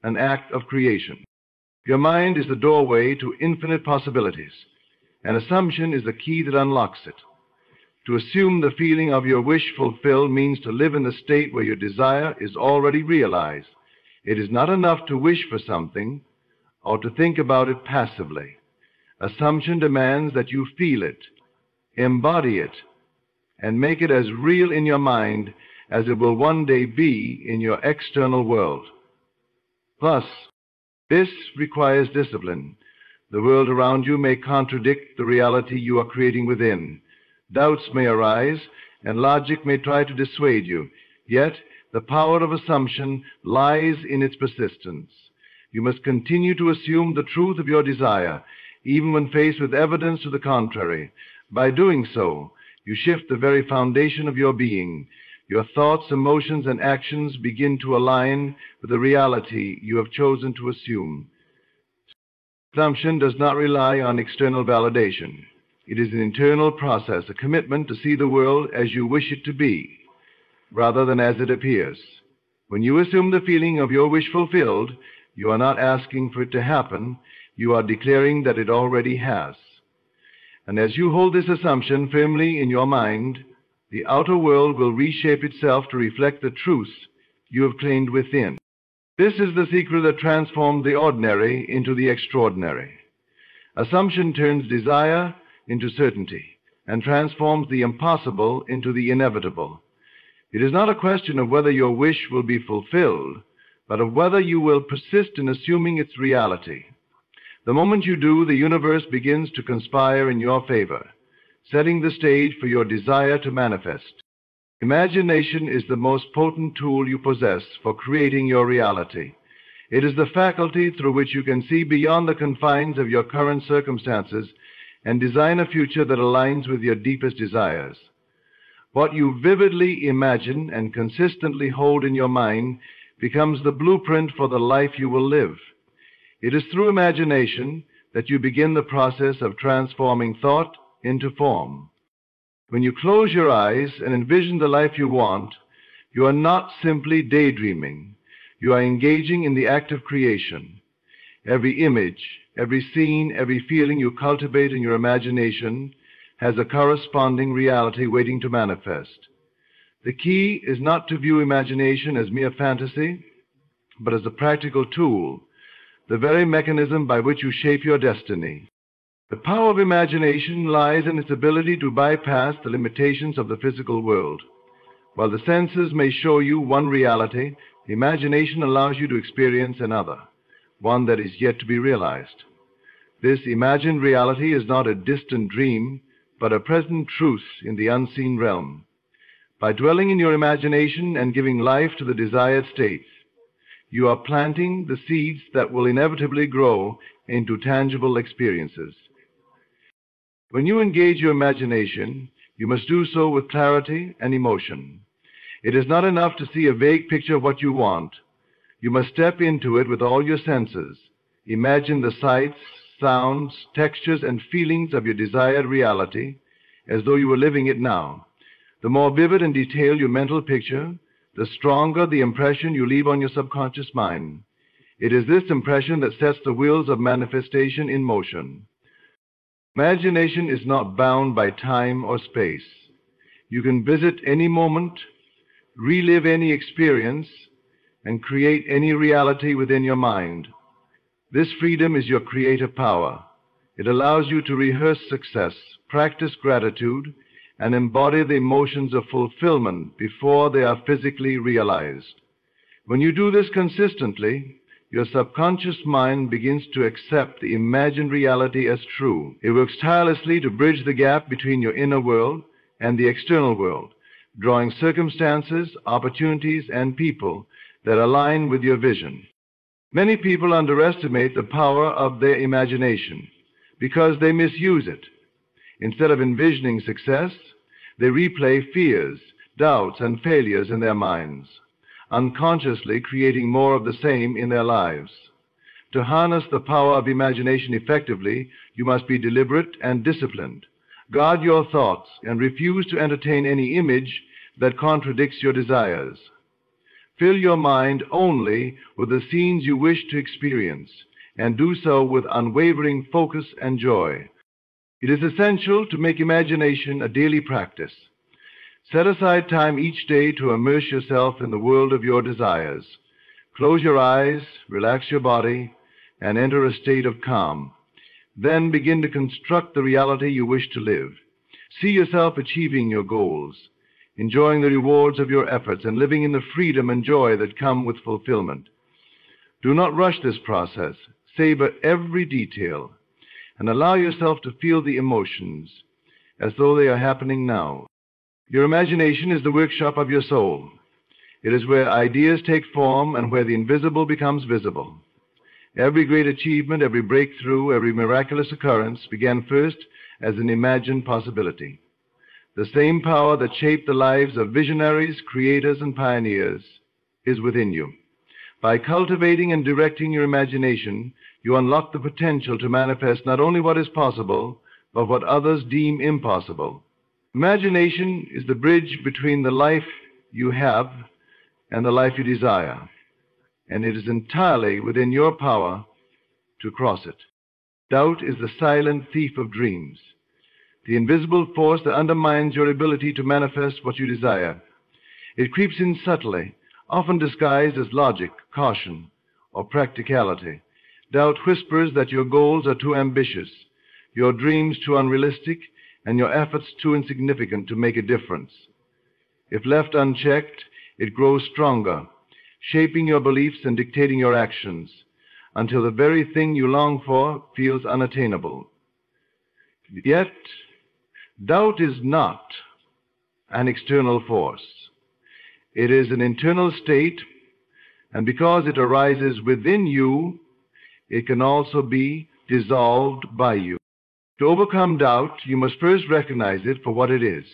an act of creation. Your mind is the doorway to infinite possibilities. An assumption is the key that unlocks it. To assume the feeling of your wish fulfilled means to live in the state where your desire is already realized. It is not enough to wish for something or to think about it passively. Assumption demands that you feel it, embody it, and make it as real in your mind as it will one day be in your external world. Plus, this requires discipline. The world around you may contradict the reality you are creating within. Doubts may arise, and logic may try to dissuade you. Yet, the power of assumption lies in its persistence. You must continue to assume the truth of your desire, even when faced with evidence to the contrary. By doing so, you shift the very foundation of your being. Your thoughts, emotions, and actions begin to align with the reality you have chosen to assume. Assumption does not rely on external validation. It is an internal process, a commitment to see the world as you wish it to be, rather than as it appears. When you assume the feeling of your wish fulfilled, you are not asking for it to happen. You are declaring that it already has. And as you hold this assumption firmly in your mind, the outer world will reshape itself to reflect the truth you have claimed within. This is the secret that transforms the ordinary into the extraordinary. Assumption turns desire into certainty and transforms the impossible into the inevitable. It is not a question of whether your wish will be fulfilled, but of whether you will persist in assuming its reality. The moment you do, the universe begins to conspire in your favor, setting the stage for your desire to manifest. Imagination is the most potent tool you possess for creating your reality. It is the faculty through which you can see beyond the confines of your current circumstances and design a future that aligns with your deepest desires. What you vividly imagine and consistently hold in your mind becomes the blueprint for the life you will live. It is through imagination that you begin the process of transforming thought into form. When you close your eyes and envision the life you want, you are not simply daydreaming. You are engaging in the act of creation. Every image, every scene, every feeling you cultivate in your imagination has a corresponding reality waiting to manifest. The key is not to view imagination as mere fantasy, but as a practical tool, the very mechanism by which you shape your destiny. The power of imagination lies in its ability to bypass the limitations of the physical world. While the senses may show you one reality, the imagination allows you to experience another, one that is yet to be realized. This imagined reality is not a distant dream, but a present truth in the unseen realm. By dwelling in your imagination and giving life to the desired states, you are planting the seeds that will inevitably grow into tangible experiences. When you engage your imagination, you must do so with clarity and emotion. It is not enough to see a vague picture of what you want. You must step into it with all your senses. Imagine the sights, sounds, textures, and feelings of your desired reality as though you were living it now. The more vivid and detailed your mental picture, the stronger the impression you leave on your subconscious mind. It is this impression that sets the wheels of manifestation in motion. Imagination is not bound by time or space. You can visit any moment, relive any experience, and create any reality within your mind. This freedom is your creative power. It allows you to rehearse success, practice gratitude, and embody the emotions of fulfillment before they are physically realized. When you do this consistently, your subconscious mind begins to accept the imagined reality as true. It works tirelessly to bridge the gap between your inner world and the external world, drawing circumstances, opportunities, and people that align with your vision. Many people underestimate the power of their imagination because they misuse it. Instead of envisioning success, they replay fears, doubts, and failures in their minds, unconsciously creating more of the same in their lives. To harness the power of imagination effectively, you must be deliberate and disciplined. Guard your thoughts and refuse to entertain any image that contradicts your desires. Fill your mind only with the scenes you wish to experience, and do so with unwavering focus and joy. It is essential to make imagination a daily practice. Set aside time each day to immerse yourself in the world of your desires. Close your eyes, relax your body, and enter a state of calm. Then begin to construct the reality you wish to live. See yourself achieving your goals, enjoying the rewards of your efforts, and living in the freedom and joy that come with fulfillment. Do not rush this process. Savor every detail, and allow yourself to feel the emotions as though they are happening now. Your imagination is the workshop of your soul. It is where ideas take form and where the invisible becomes visible. Every great achievement, every breakthrough, every miraculous occurrence began first as an imagined possibility. The same power that shaped the lives of visionaries, creators, and pioneers is within you. By cultivating and directing your imagination, you unlock the potential to manifest not only what is possible, but what others deem impossible. Imagination is the bridge between the life you have and the life you desire, and it is entirely within your power to cross it. Doubt is the silent thief of dreams, the invisible force that undermines your ability to manifest what you desire. It creeps in subtly, often disguised as logic, caution, or practicality. Doubt whispers that your goals are too ambitious, your dreams too unrealistic, and your efforts too insignificant to make a difference. If left unchecked, it grows stronger, shaping your beliefs and dictating your actions, until the very thing you long for feels unattainable. Yet, doubt is not an external force. It is an internal state, and because it arises within you, it can also be dissolved by you. To overcome doubt, you must first recognize it for what it is,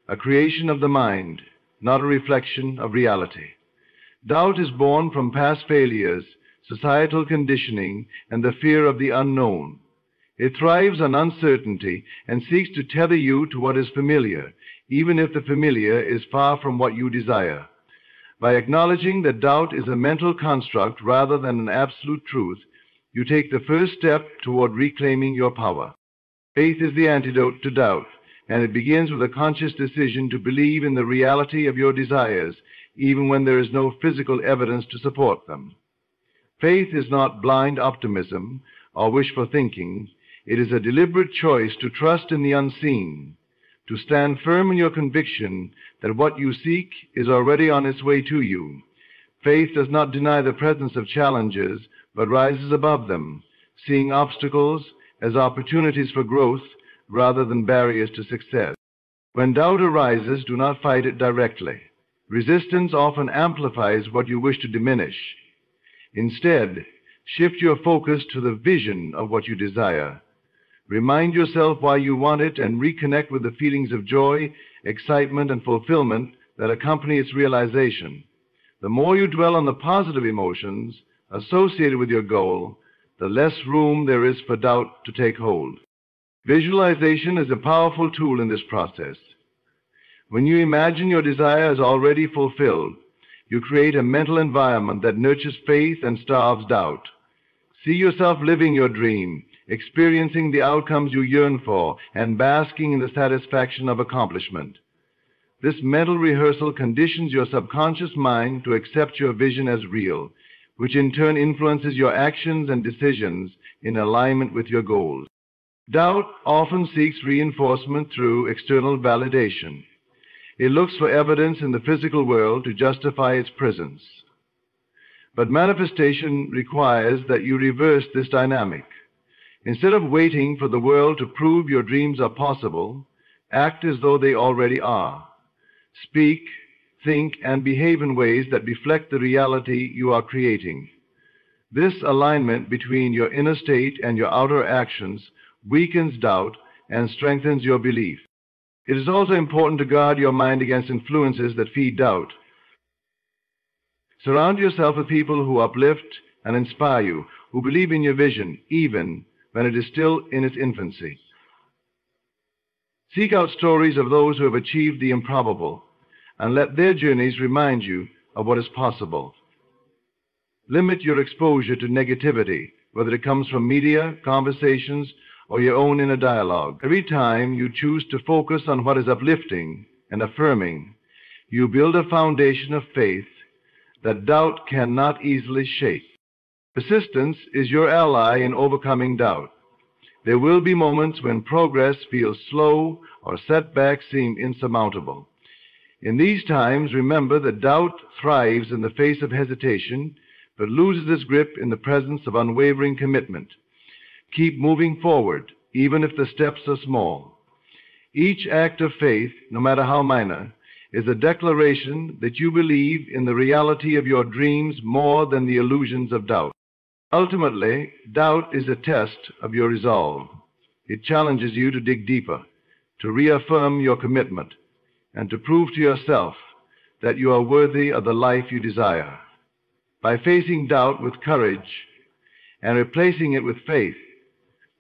a creation of the mind, not a reflection of reality. Doubt is born from past failures, societal conditioning, and the fear of the unknown. It thrives on uncertainty and seeks to tether you to what is familiar, even if the familiar is far from what you desire. By acknowledging that doubt is a mental construct rather than an absolute truth, you take the first step toward reclaiming your power. Faith is the antidote to doubt, and it begins with a conscious decision to believe in the reality of your desires, even when there is no physical evidence to support them. Faith is not blind optimism or wishful thinking. It is a deliberate choice to trust in the unseen, to stand firm in your conviction that what you seek is already on its way to you. Faith does not deny the presence of challenges, but rises above them, seeing obstacles as opportunities for growth rather than barriers to success. When doubt arises, do not fight it directly. Resistance often amplifies what you wish to diminish. Instead, shift your focus to the vision of what you desire. Remind yourself why you want it and reconnect with the feelings of joy, excitement, and fulfillment that accompany its realization. The more you dwell on the positive emotions associated with your goal, the less room there is for doubt to take hold. Visualization is a powerful tool in this process. When you imagine your desire is already fulfilled, you create a mental environment that nurtures faith and starves doubt. See yourself living your dream, experiencing the outcomes you yearn for, and basking in the satisfaction of accomplishment. This mental rehearsal conditions your subconscious mind to accept your vision as real, which in turn influences your actions and decisions in alignment with your goals. Doubt often seeks reinforcement through external validation. It looks for evidence in the physical world to justify its presence. But manifestation requires that you reverse this dynamic. Instead of waiting for the world to prove your dreams are possible, act as though they already are. Speak, think, and behave in ways that reflect the reality you are creating. This alignment between your inner state and your outer actions weakens doubt and strengthens your belief. It is also important to guard your mind against influences that feed doubt. Surround yourself with people who uplift and inspire you, who believe in your vision, even when it is still in its infancy. Seek out stories of those who have achieved the improbable, and let their journeys remind you of what is possible. Limit your exposure to negativity, whether it comes from media, conversations, or your own inner dialogue. Every time you choose to focus on what is uplifting and affirming, you build a foundation of faith that doubt cannot easily shake. Persistence is your ally in overcoming doubt. There will be moments when progress feels slow or setbacks seem insurmountable. In these times, remember that doubt thrives in the face of hesitation, but loses its grip in the presence of unwavering commitment. Keep moving forward, even if the steps are small. Each act of faith, no matter how minor, is a declaration that you believe in the reality of your dreams more than the illusions of doubt. Ultimately, doubt is a test of your resolve. It challenges you to dig deeper, to reaffirm your commitment, and to prove to yourself that you are worthy of the life you desire. By facing doubt with courage and replacing it with faith,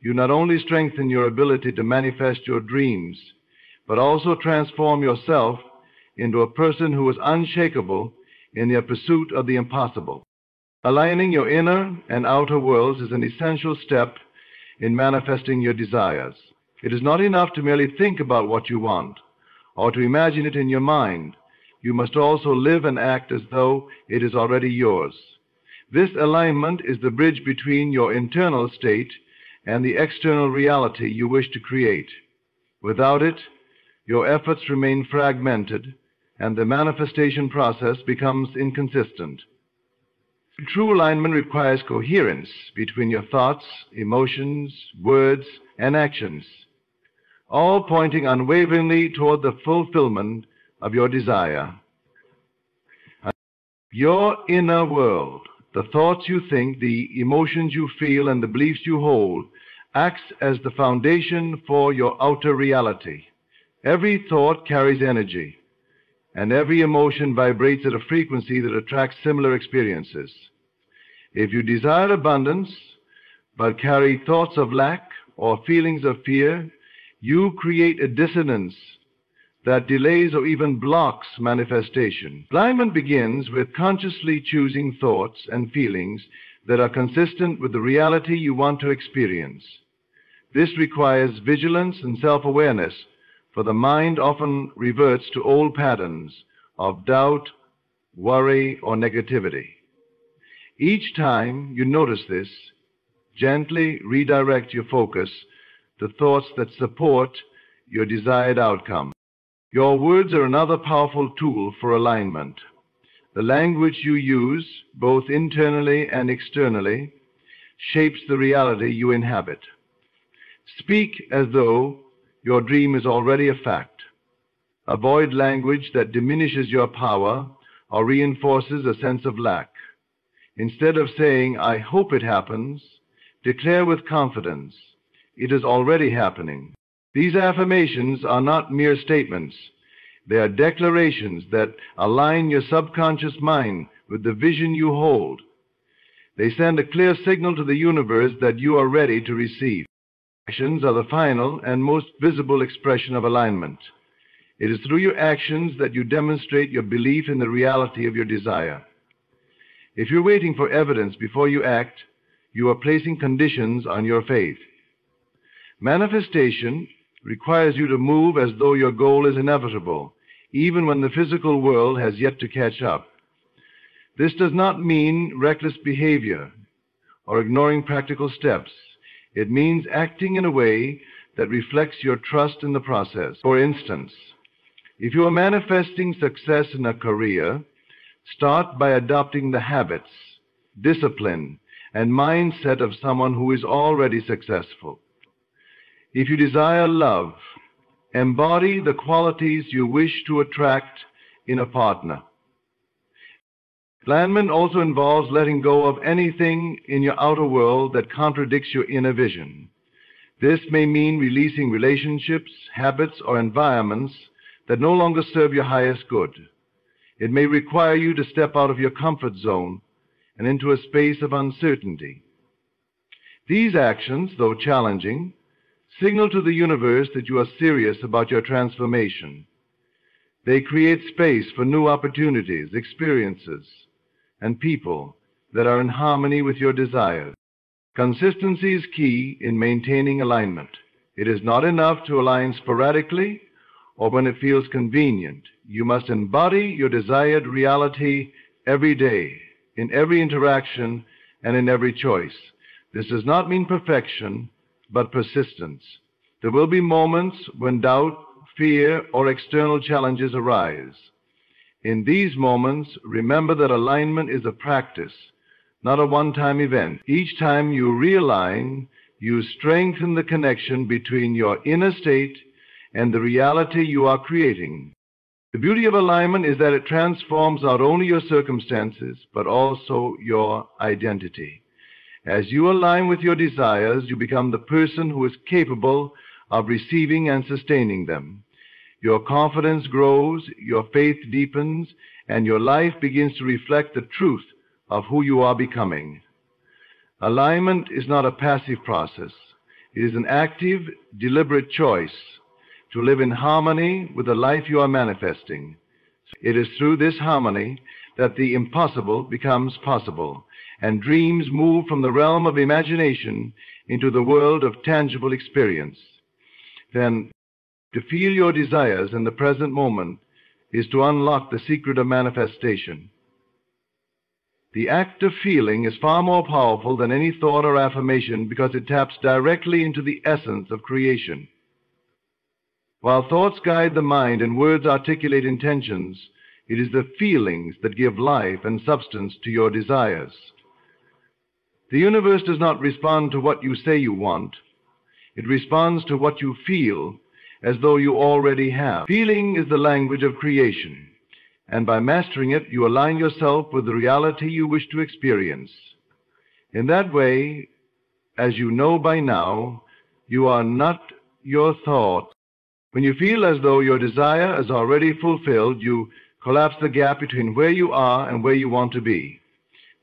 you not only strengthen your ability to manifest your dreams, but also transform yourself into a person who is unshakable in their pursuit of the impossible. Aligning your inner and outer worlds is an essential step in manifesting your desires. It is not enough to merely think about what you want or to imagine it in your mind. You must also live and act as though it is already yours. This alignment is the bridge between your internal state and the external reality you wish to create. Without it, your efforts remain fragmented and the manifestation process becomes inconsistent. True alignment requires coherence between your thoughts, emotions, words, and actions, all pointing unwaveringly toward the fulfillment of your desire. Your inner world, the thoughts you think, the emotions you feel, and the beliefs you hold, acts as the foundation for your outer reality. Every thought carries energy, and every emotion vibrates at a frequency that attracts similar experiences. If you desire abundance, but carry thoughts of lack or feelings of fear, you create a dissonance that delays or even blocks manifestation. Alignment begins with consciously choosing thoughts and feelings that are consistent with the reality you want to experience. This requires vigilance and self-awareness, for the mind often reverts to old patterns of doubt, worry, or negativity. Each time you notice this, gently redirect your focus to thoughts that support your desired outcome. Your words are another powerful tool for alignment. The language you use, both internally and externally, shapes the reality you inhabit. Speak as though your dream is already a fact. Avoid language that diminishes your power or reinforces a sense of lack. Instead of saying, "I hope it happens," declare with confidence, "It is already happening." These affirmations are not mere statements. They are declarations that align your subconscious mind with the vision you hold. They send a clear signal to the universe that you are ready to receive. Actions are the final and most visible expression of alignment. It is through your actions that you demonstrate your belief in the reality of your desire. If you're waiting for evidence before you act, you are placing conditions on your faith. Manifestation requires you to move as though your goal is inevitable, even when the physical world has yet to catch up. This does not mean reckless behavior or ignoring practical steps. It means acting in a way that reflects your trust in the process. For instance, if you are manifesting success in a career, start by adopting the habits, discipline, and mindset of someone who is already successful. If you desire love, embody the qualities you wish to attract in a partner. Alignment also involves letting go of anything in your outer world that contradicts your inner vision. This may mean releasing relationships, habits, or environments that no longer serve your highest good. It may require you to step out of your comfort zone and into a space of uncertainty. These actions, though challenging, signal to the universe that you are serious about your transformation. They create space for new opportunities, experiences, and people that are in harmony with your desires. Consistency is key in maintaining alignment. It is not enough to align sporadically or when it feels convenient. You must embody your desired reality every day, in every interaction, and in every choice. This does not mean perfection, but persistence. There will be moments when doubt, fear, or external challenges arise. In these moments, remember that alignment is a practice, not a one-time event. Each time you realign, you strengthen the connection between your inner state and the reality you are creating. The beauty of alignment is that it transforms not only your circumstances, but also your identity. As you align with your desires, you become the person who is capable of receiving and sustaining them. Your confidence grows, your faith deepens, and your life begins to reflect the truth of who you are becoming. Alignment is not a passive process. It is an active, deliberate choice to live in harmony with the life you are manifesting. It is through this harmony that the impossible becomes possible, and dreams move from the realm of imagination into the world of tangible experience. Then, to feel your desires in the present moment is to unlock the secret of manifestation. The act of feeling is far more powerful than any thought or affirmation because it taps directly into the essence of creation. While thoughts guide the mind and words articulate intentions, it is the feelings that give life and substance to your desires. The universe does not respond to what you say you want. It responds to what you feel as though you already have. Feeling is the language of creation, and by mastering it, you align yourself with the reality you wish to experience. In that way, as you know by now, you are not your thoughts. When you feel as though your desire is already fulfilled, you collapse the gap between where you are and where you want to be.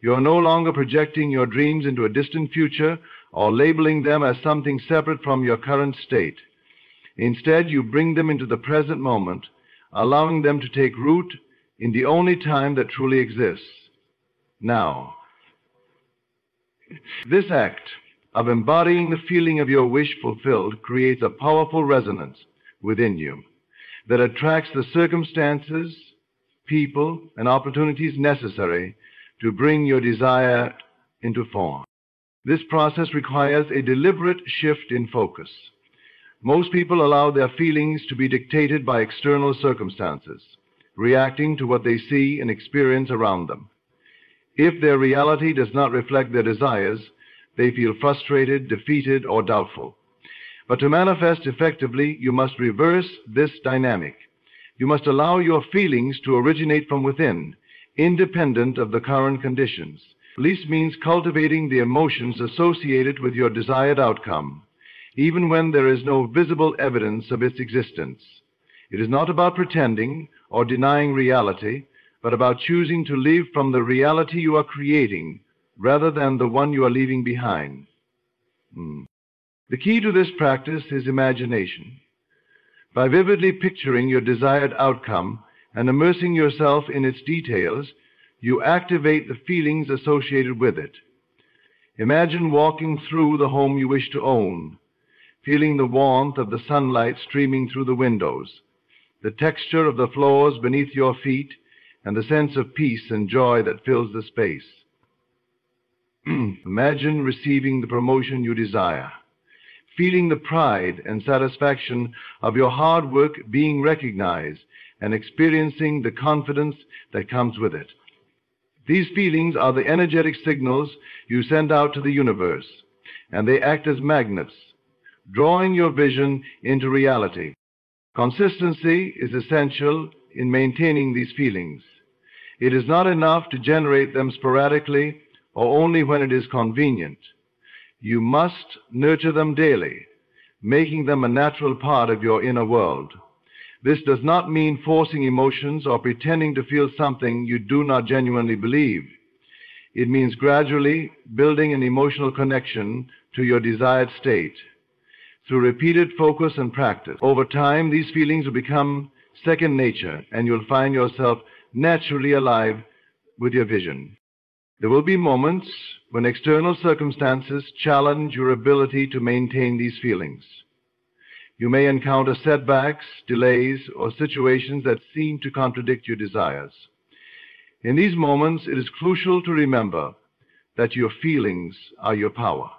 You are no longer projecting your dreams into a distant future or labeling them as something separate from your current state. Instead, you bring them into the present moment, allowing them to take root in the only time that truly exists, now. This act of embodying the feeling of your wish fulfilled creates a powerful resonance within you that attracts the circumstances, people, and opportunities necessary to bring your desire into form. This process requires a deliberate shift in focus. Most people allow their feelings to be dictated by external circumstances, reacting to what they see and experience around them. If their reality does not reflect their desires, they feel frustrated, defeated, or doubtful. But to manifest effectively, you must reverse this dynamic. You must allow your feelings to originate from within, independent of the current conditions. This means cultivating the emotions associated with your desired outcome, even when there is no visible evidence of its existence. It is not about pretending or denying reality, but about choosing to live from the reality you are creating rather than the one you are leaving behind. The key to this practice is imagination. By vividly picturing your desired outcome and immersing yourself in its details, you activate the feelings associated with it. Imagine walking through the home you wish to own, feeling the warmth of the sunlight streaming through the windows, the texture of the floors beneath your feet, and the sense of peace and joy that fills the space. Imagine receiving the promotion you desire, feeling the pride and satisfaction of your hard work being recognized, and experiencing the confidence that comes with it. These feelings are the energetic signals you send out to the universe, and they act as magnets, drawing your vision into reality. Consistency is essential in maintaining these feelings. It is not enough to generate them sporadically or only when it is convenient. You must nurture them daily, making them a natural part of your inner world. This does not mean forcing emotions or pretending to feel something you do not genuinely believe. It means gradually building an emotional connection to your desired state. Through repeated focus and practice, over time, these feelings will become second nature, and you'll find yourself naturally alive with your vision. There will be moments when external circumstances challenge your ability to maintain these feelings. You may encounter setbacks, delays, or situations that seem to contradict your desires. In these moments, it is crucial to remember that your feelings are your power.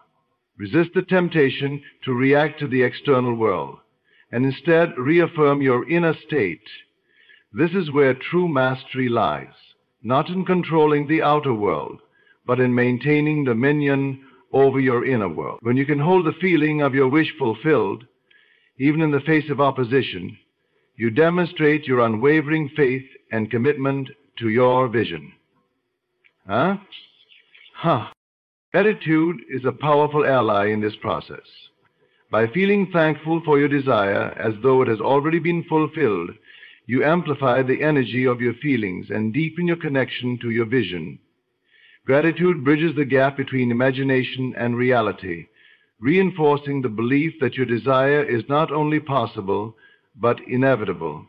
Resist the temptation to react to the external world, and instead reaffirm your inner state. This is where true mastery lies, not in controlling the outer world, but in maintaining dominion over your inner world. When you can hold the feeling of your wish fulfilled, even in the face of opposition, you demonstrate your unwavering faith and commitment to your vision. Gratitude is a powerful ally in this process. By feeling thankful for your desire as though it has already been fulfilled, you amplify the energy of your feelings and deepen your connection to your vision. Gratitude bridges the gap between imagination and reality, reinforcing the belief that your desire is not only possible, but inevitable.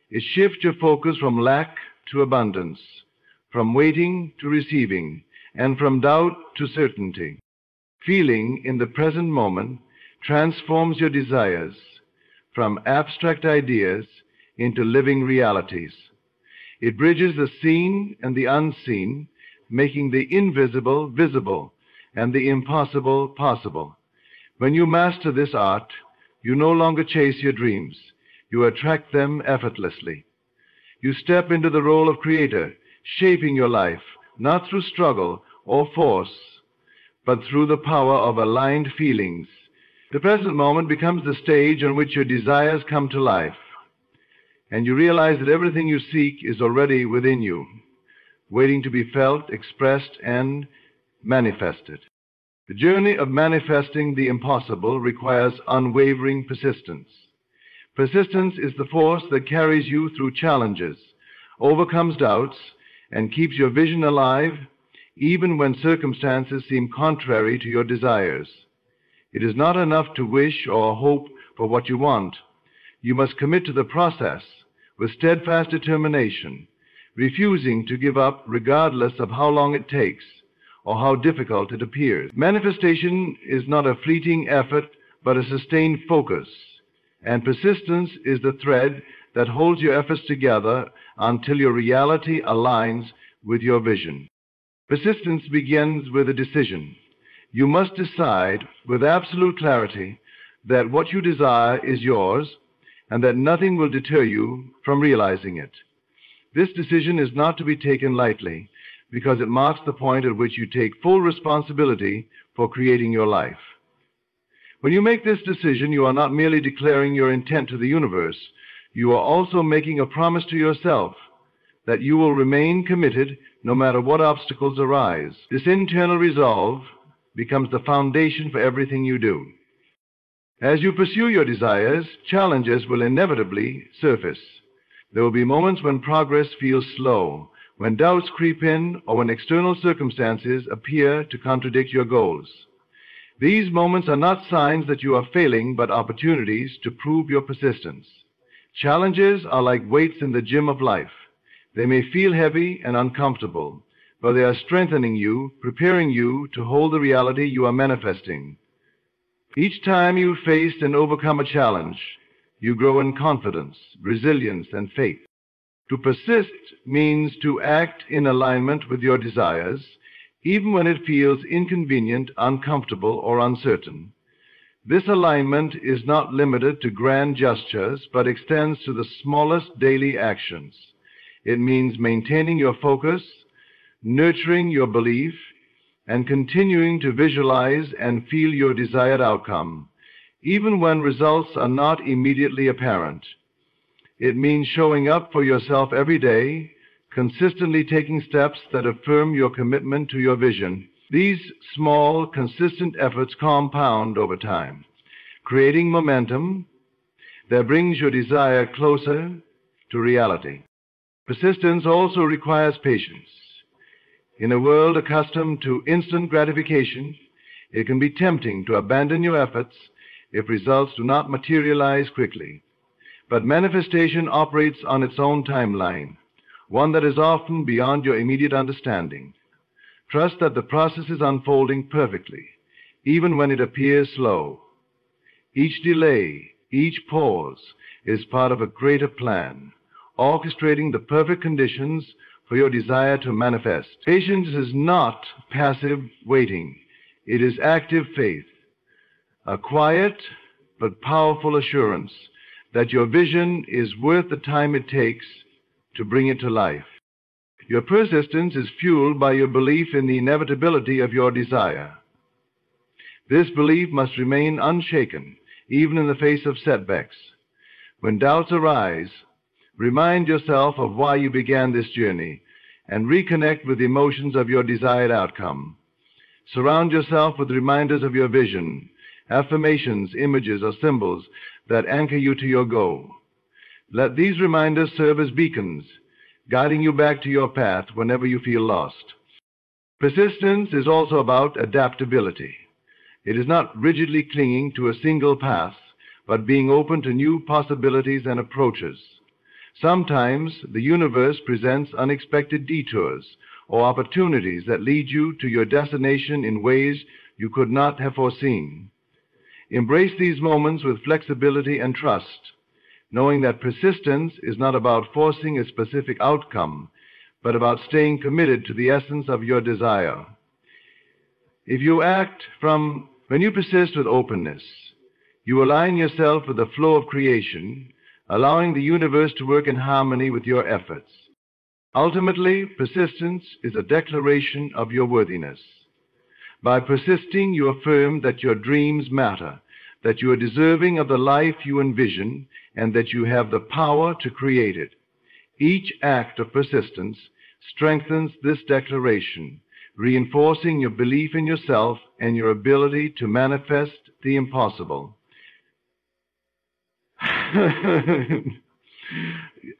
It shifts your focus from lack to abundance, from waiting to receiving, and from doubt to certainty. Feeling in the present moment transforms your desires from abstract ideas into living realities. It bridges the seen and the unseen, making the invisible visible and the impossible possible. When you master this art, you no longer chase your dreams. You attract them effortlessly. You step into the role of creator, shaping your life, not through struggle or force, but through the power of aligned feelings. The present moment becomes the stage on which your desires come to life, and you realize that everything you seek is already within you, waiting to be felt, expressed, and manifested. The journey of manifesting the impossible requires unwavering persistence. Persistence is the force that carries you through challenges, overcomes doubts, and keeps your vision alive even when circumstances seem contrary to your desires. It is not enough to wish or hope for what you want. You must commit to the process with steadfast determination, refusing to give up regardless of how long it takes or how difficult it appears. Manifestation is not a fleeting effort, but a sustained focus, and persistence is the thread that holds your efforts together until your reality aligns with your vision. Persistence begins with a decision. You must decide with absolute clarity that what you desire is yours and that nothing will deter you from realizing it. This decision is not to be taken lightly because it marks the point at which you take full responsibility for creating your life. When you make this decision, you are not merely declaring your intent to the universe. You are also making a promise to yourself that you will remain committed no matter what obstacles arise. This internal resolve becomes the foundation for everything you do. As you pursue your desires, challenges will inevitably surface. There will be moments when progress feels slow, when doubts creep in, or when external circumstances appear to contradict your goals. These moments are not signs that you are failing, but opportunities to prove your persistence. Challenges are like weights in the gym of life. They may feel heavy and uncomfortable, but they are strengthening you, preparing you to hold the reality you are manifesting. Each time you face and overcome a challenge, you grow in confidence, resilience, and faith. To persist means to act in alignment with your desires, even when it feels inconvenient, uncomfortable, or uncertain. This alignment is not limited to grand gestures, but extends to the smallest daily actions. It means maintaining your focus, nurturing your belief, and continuing to visualize and feel your desired outcome, even when results are not immediately apparent. It means showing up for yourself every day, consistently taking steps that affirm your commitment to your vision. These small, consistent efforts compound over time, creating momentum that brings your desire closer to reality. Persistence also requires patience. In a world accustomed to instant gratification, it can be tempting to abandon your efforts if results do not materialize quickly. But manifestation operates on its own timeline, one that is often beyond your immediate understanding. Trust that the process is unfolding perfectly, even when it appears slow. Each delay, each pause is part of a greater plan, orchestrating the perfect conditions for your desire to manifest. Patience is not passive waiting. It is active faith, a quiet but powerful assurance that your vision is worth the time it takes to bring it to life. Your persistence is fueled by your belief in the inevitability of your desire. This belief must remain unshaken, even in the face of setbacks. When doubts arise, remind yourself of why you began this journey and reconnect with the emotions of your desired outcome. Surround yourself with reminders of your vision, affirmations, images, or symbols that anchor you to your goal. Let these reminders serve as beacons, guiding you back to your path whenever you feel lost. Persistence is also about adaptability. It is not rigidly clinging to a single path, but being open to new possibilities and approaches. Sometimes the universe presents unexpected detours or opportunities that lead you to your destination in ways you could not have foreseen. Embrace these moments with flexibility and trust, knowing that persistence is not about forcing a specific outcome, but about staying committed to the essence of your desire. When you persist with openness, you align yourself with the flow of creation, allowing the universe to work in harmony with your efforts. Ultimately, persistence is a declaration of your worthiness. By persisting, you affirm that your dreams matter, that you are deserving of the life you envision, and that you have the power to create it. Each act of persistence strengthens this declaration, reinforcing your belief in yourself and your ability to manifest the impossible.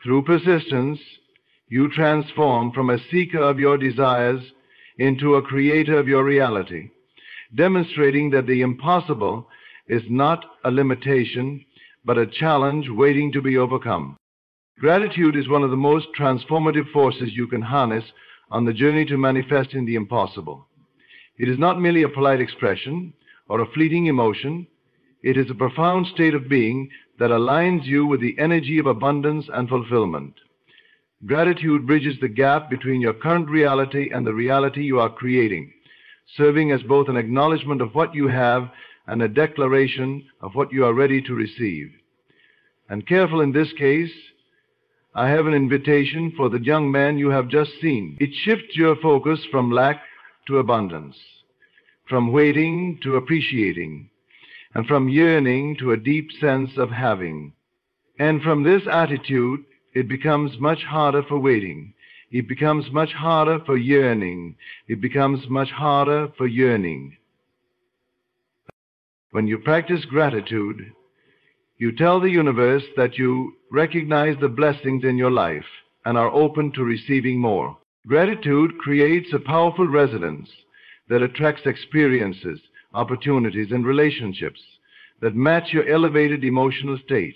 Through persistence, you transform from a seeker of your desires into a creator of your reality, demonstrating that the impossible is not a limitation, but a challenge waiting to be overcome. Gratitude is one of the most transformative forces you can harness on the journey to manifesting the impossible. It is not merely a polite expression or a fleeting emotion. It is a profound state of being that aligns you with the energy of abundance and fulfillment. Gratitude bridges the gap between your current reality and the reality you are creating, serving as both an acknowledgement of what you have and a declaration of what you are ready to receive. And careful in this case, I have an invitation for the young man you have just seen. It shifts your focus from lack to abundance, from waiting to appreciating, and from yearning to a deep sense of having. And from this attitude, it becomes much harder for waiting. It becomes much harder for yearning. It becomes much harder for yearning. When you practice gratitude, you tell the universe that you recognize the blessings in your life and are open to receiving more. Gratitude creates a powerful resonance that attracts experiences, opportunities, and relationships that match your elevated emotional state.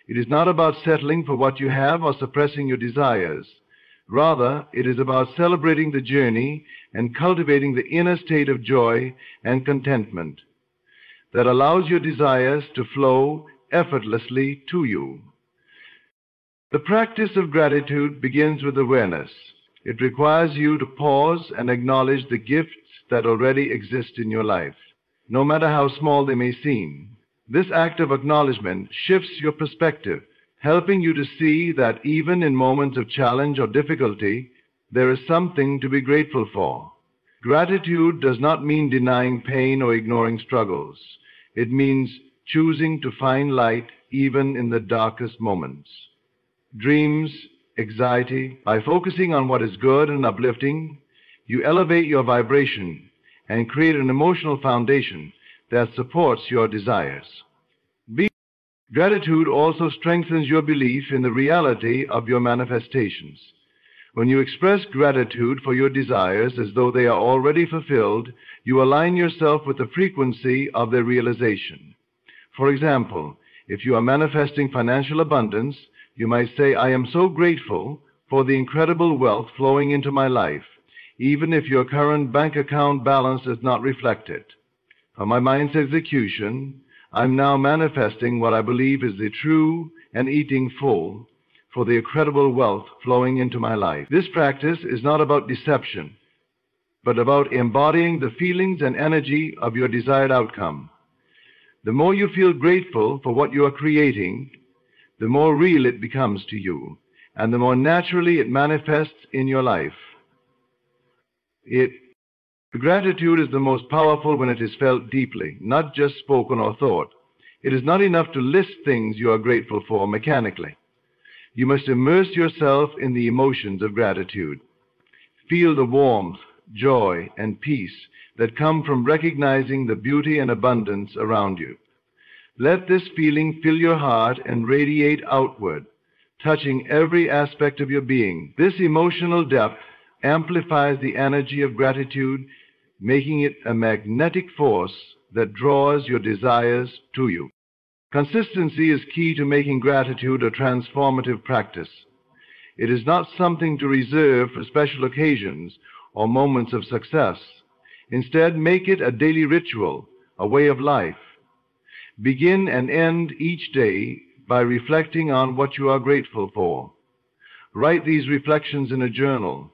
It is not about settling for what you have or suppressing your desires. Rather, it is about celebrating the journey and cultivating the inner state of joy and contentment that allows your desires to flow effortlessly to you. The practice of gratitude begins with awareness. It requires you to pause and acknowledge the gifts that already exist in your life, no matter how small they may seem. This act of acknowledgement shifts your perspective, helping you to see that even in moments of challenge or difficulty, there is something to be grateful for. Gratitude does not mean denying pain or ignoring struggles. It means choosing to find light even in the darkest moments. Dreams, anxiety. By focusing on what is good and uplifting, you elevate your vibration and create an emotional foundation that supports your desires. Gratitude also strengthens your belief in the reality of your manifestations. When you express gratitude for your desires as though they are already fulfilled, you align yourself with the frequency of their realization. For example, if you are manifesting financial abundance, you might say, "I am so grateful for the incredible wealth flowing into my life. even if your current bank account balance does not reflect it. For my mind's execution, I'm now manifesting what I believe is the true and eating full for the incredible wealth flowing into my life. This practice is not about deception, but about embodying the feelings and energy of your desired outcome. The more you feel grateful for what you are creating, the more real it becomes to you, and the more naturally it manifests in your life. Gratitude is the most powerful when it is felt deeply, not just spoken or thought. It is not enough to list things you are grateful for mechanically. You must immerse yourself in the emotions of gratitude. Feel the warmth, joy, and peace that come from recognizing the beauty and abundance around you. Let this feeling fill your heart and radiate outward, touching every aspect of your being. This emotional depth amplifies the energy of gratitude, making it a magnetic force that draws your desires to you. Consistency is key to making gratitude a transformative practice. It is not something to reserve for special occasions or moments of success. Instead, make it a daily ritual, a way of life. Begin and end each day by reflecting on what you are grateful for. Write these reflections in a journal.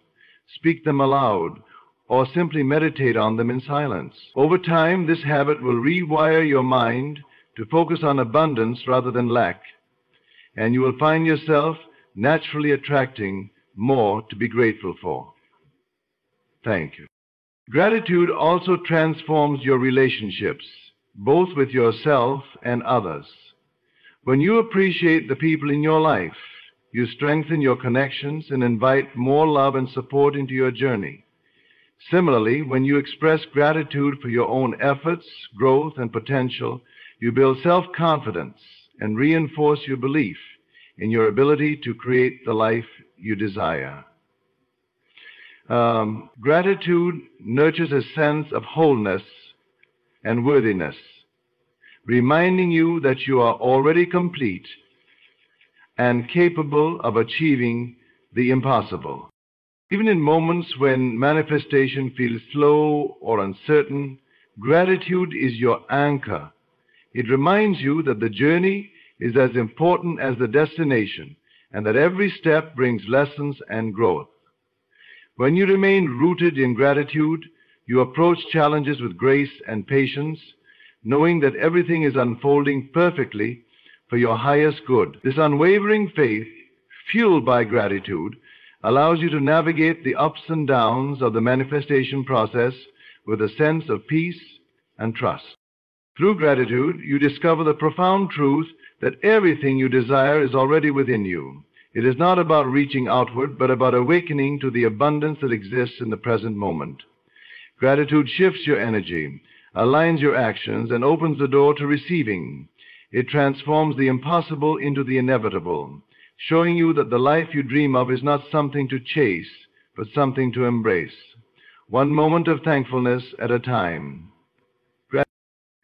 Speak them aloud, or simply meditate on them in silence. Over time, this habit will rewire your mind to focus on abundance rather than lack, and you will find yourself naturally attracting more to be grateful for. Thank you. Gratitude also transforms your relationships, both with yourself and others. When you appreciate the people in your life, you strengthen your connections and invite more love and support into your journey. Similarly, when you express gratitude for your own efforts, growth, and potential, you build self-confidence and reinforce your belief in your ability to create the life you desire. Gratitude nurtures a sense of wholeness and worthiness, reminding you that you are already complete and capable of achieving the impossible. Even in moments when manifestation feels slow or uncertain, gratitude is your anchor. It reminds you that the journey is as important as the destination, and that every step brings lessons and growth. When you remain rooted in gratitude, you approach challenges with grace and patience, knowing that everything is unfolding perfectly for your highest good. This unwavering faith, fueled by gratitude, allows you to navigate the ups and downs of the manifestation process with a sense of peace and trust. Through gratitude, you discover the profound truth that everything you desire is already within you. It is not about reaching outward, but about awakening to the abundance that exists in the present moment. Gratitude shifts your energy, aligns your actions, and opens the door to receiving. It transforms the impossible into the inevitable, showing you that the life you dream of is not something to chase, but something to embrace. One moment of thankfulness at a time.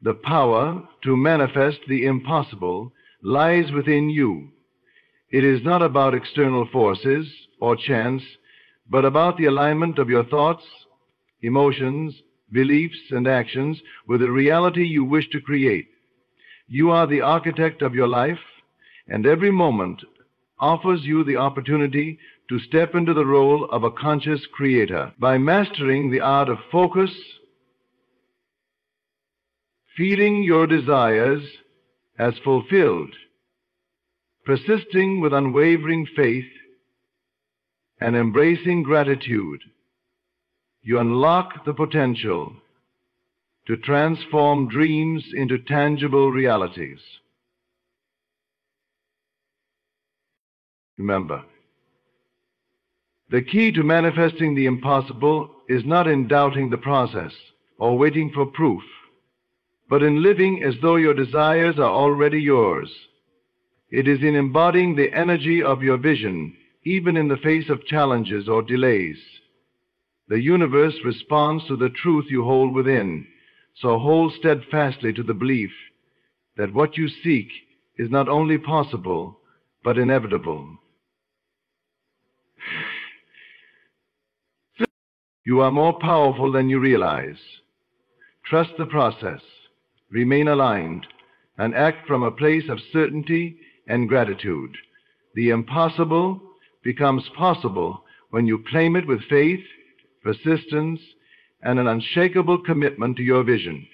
The power to manifest the impossible lies within you. It is not about external forces or chance, but about the alignment of your thoughts, emotions, beliefs, and actions with the reality you wish to create. You are the architect of your life, and every moment offers you the opportunity to step into the role of a conscious creator. By mastering the art of focus, feeling your desires as fulfilled, persisting with unwavering faith, and embracing gratitude, you unlock the potential to transform dreams into tangible realities. Remember, the key to manifesting the impossible is not in doubting the process or waiting for proof, but in living as though your desires are already yours. It is in embodying the energy of your vision, even in the face of challenges or delays. The universe responds to the truth you hold within, so hold steadfastly to the belief that what you seek is not only possible, but inevitable. You are more powerful than you realize. Trust the process, remain aligned, and act from a place of certainty and gratitude. The impossible becomes possible when you claim it with faith, persistence, and an unshakable commitment to your vision.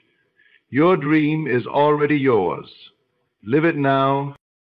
Your dream is already yours. Live it now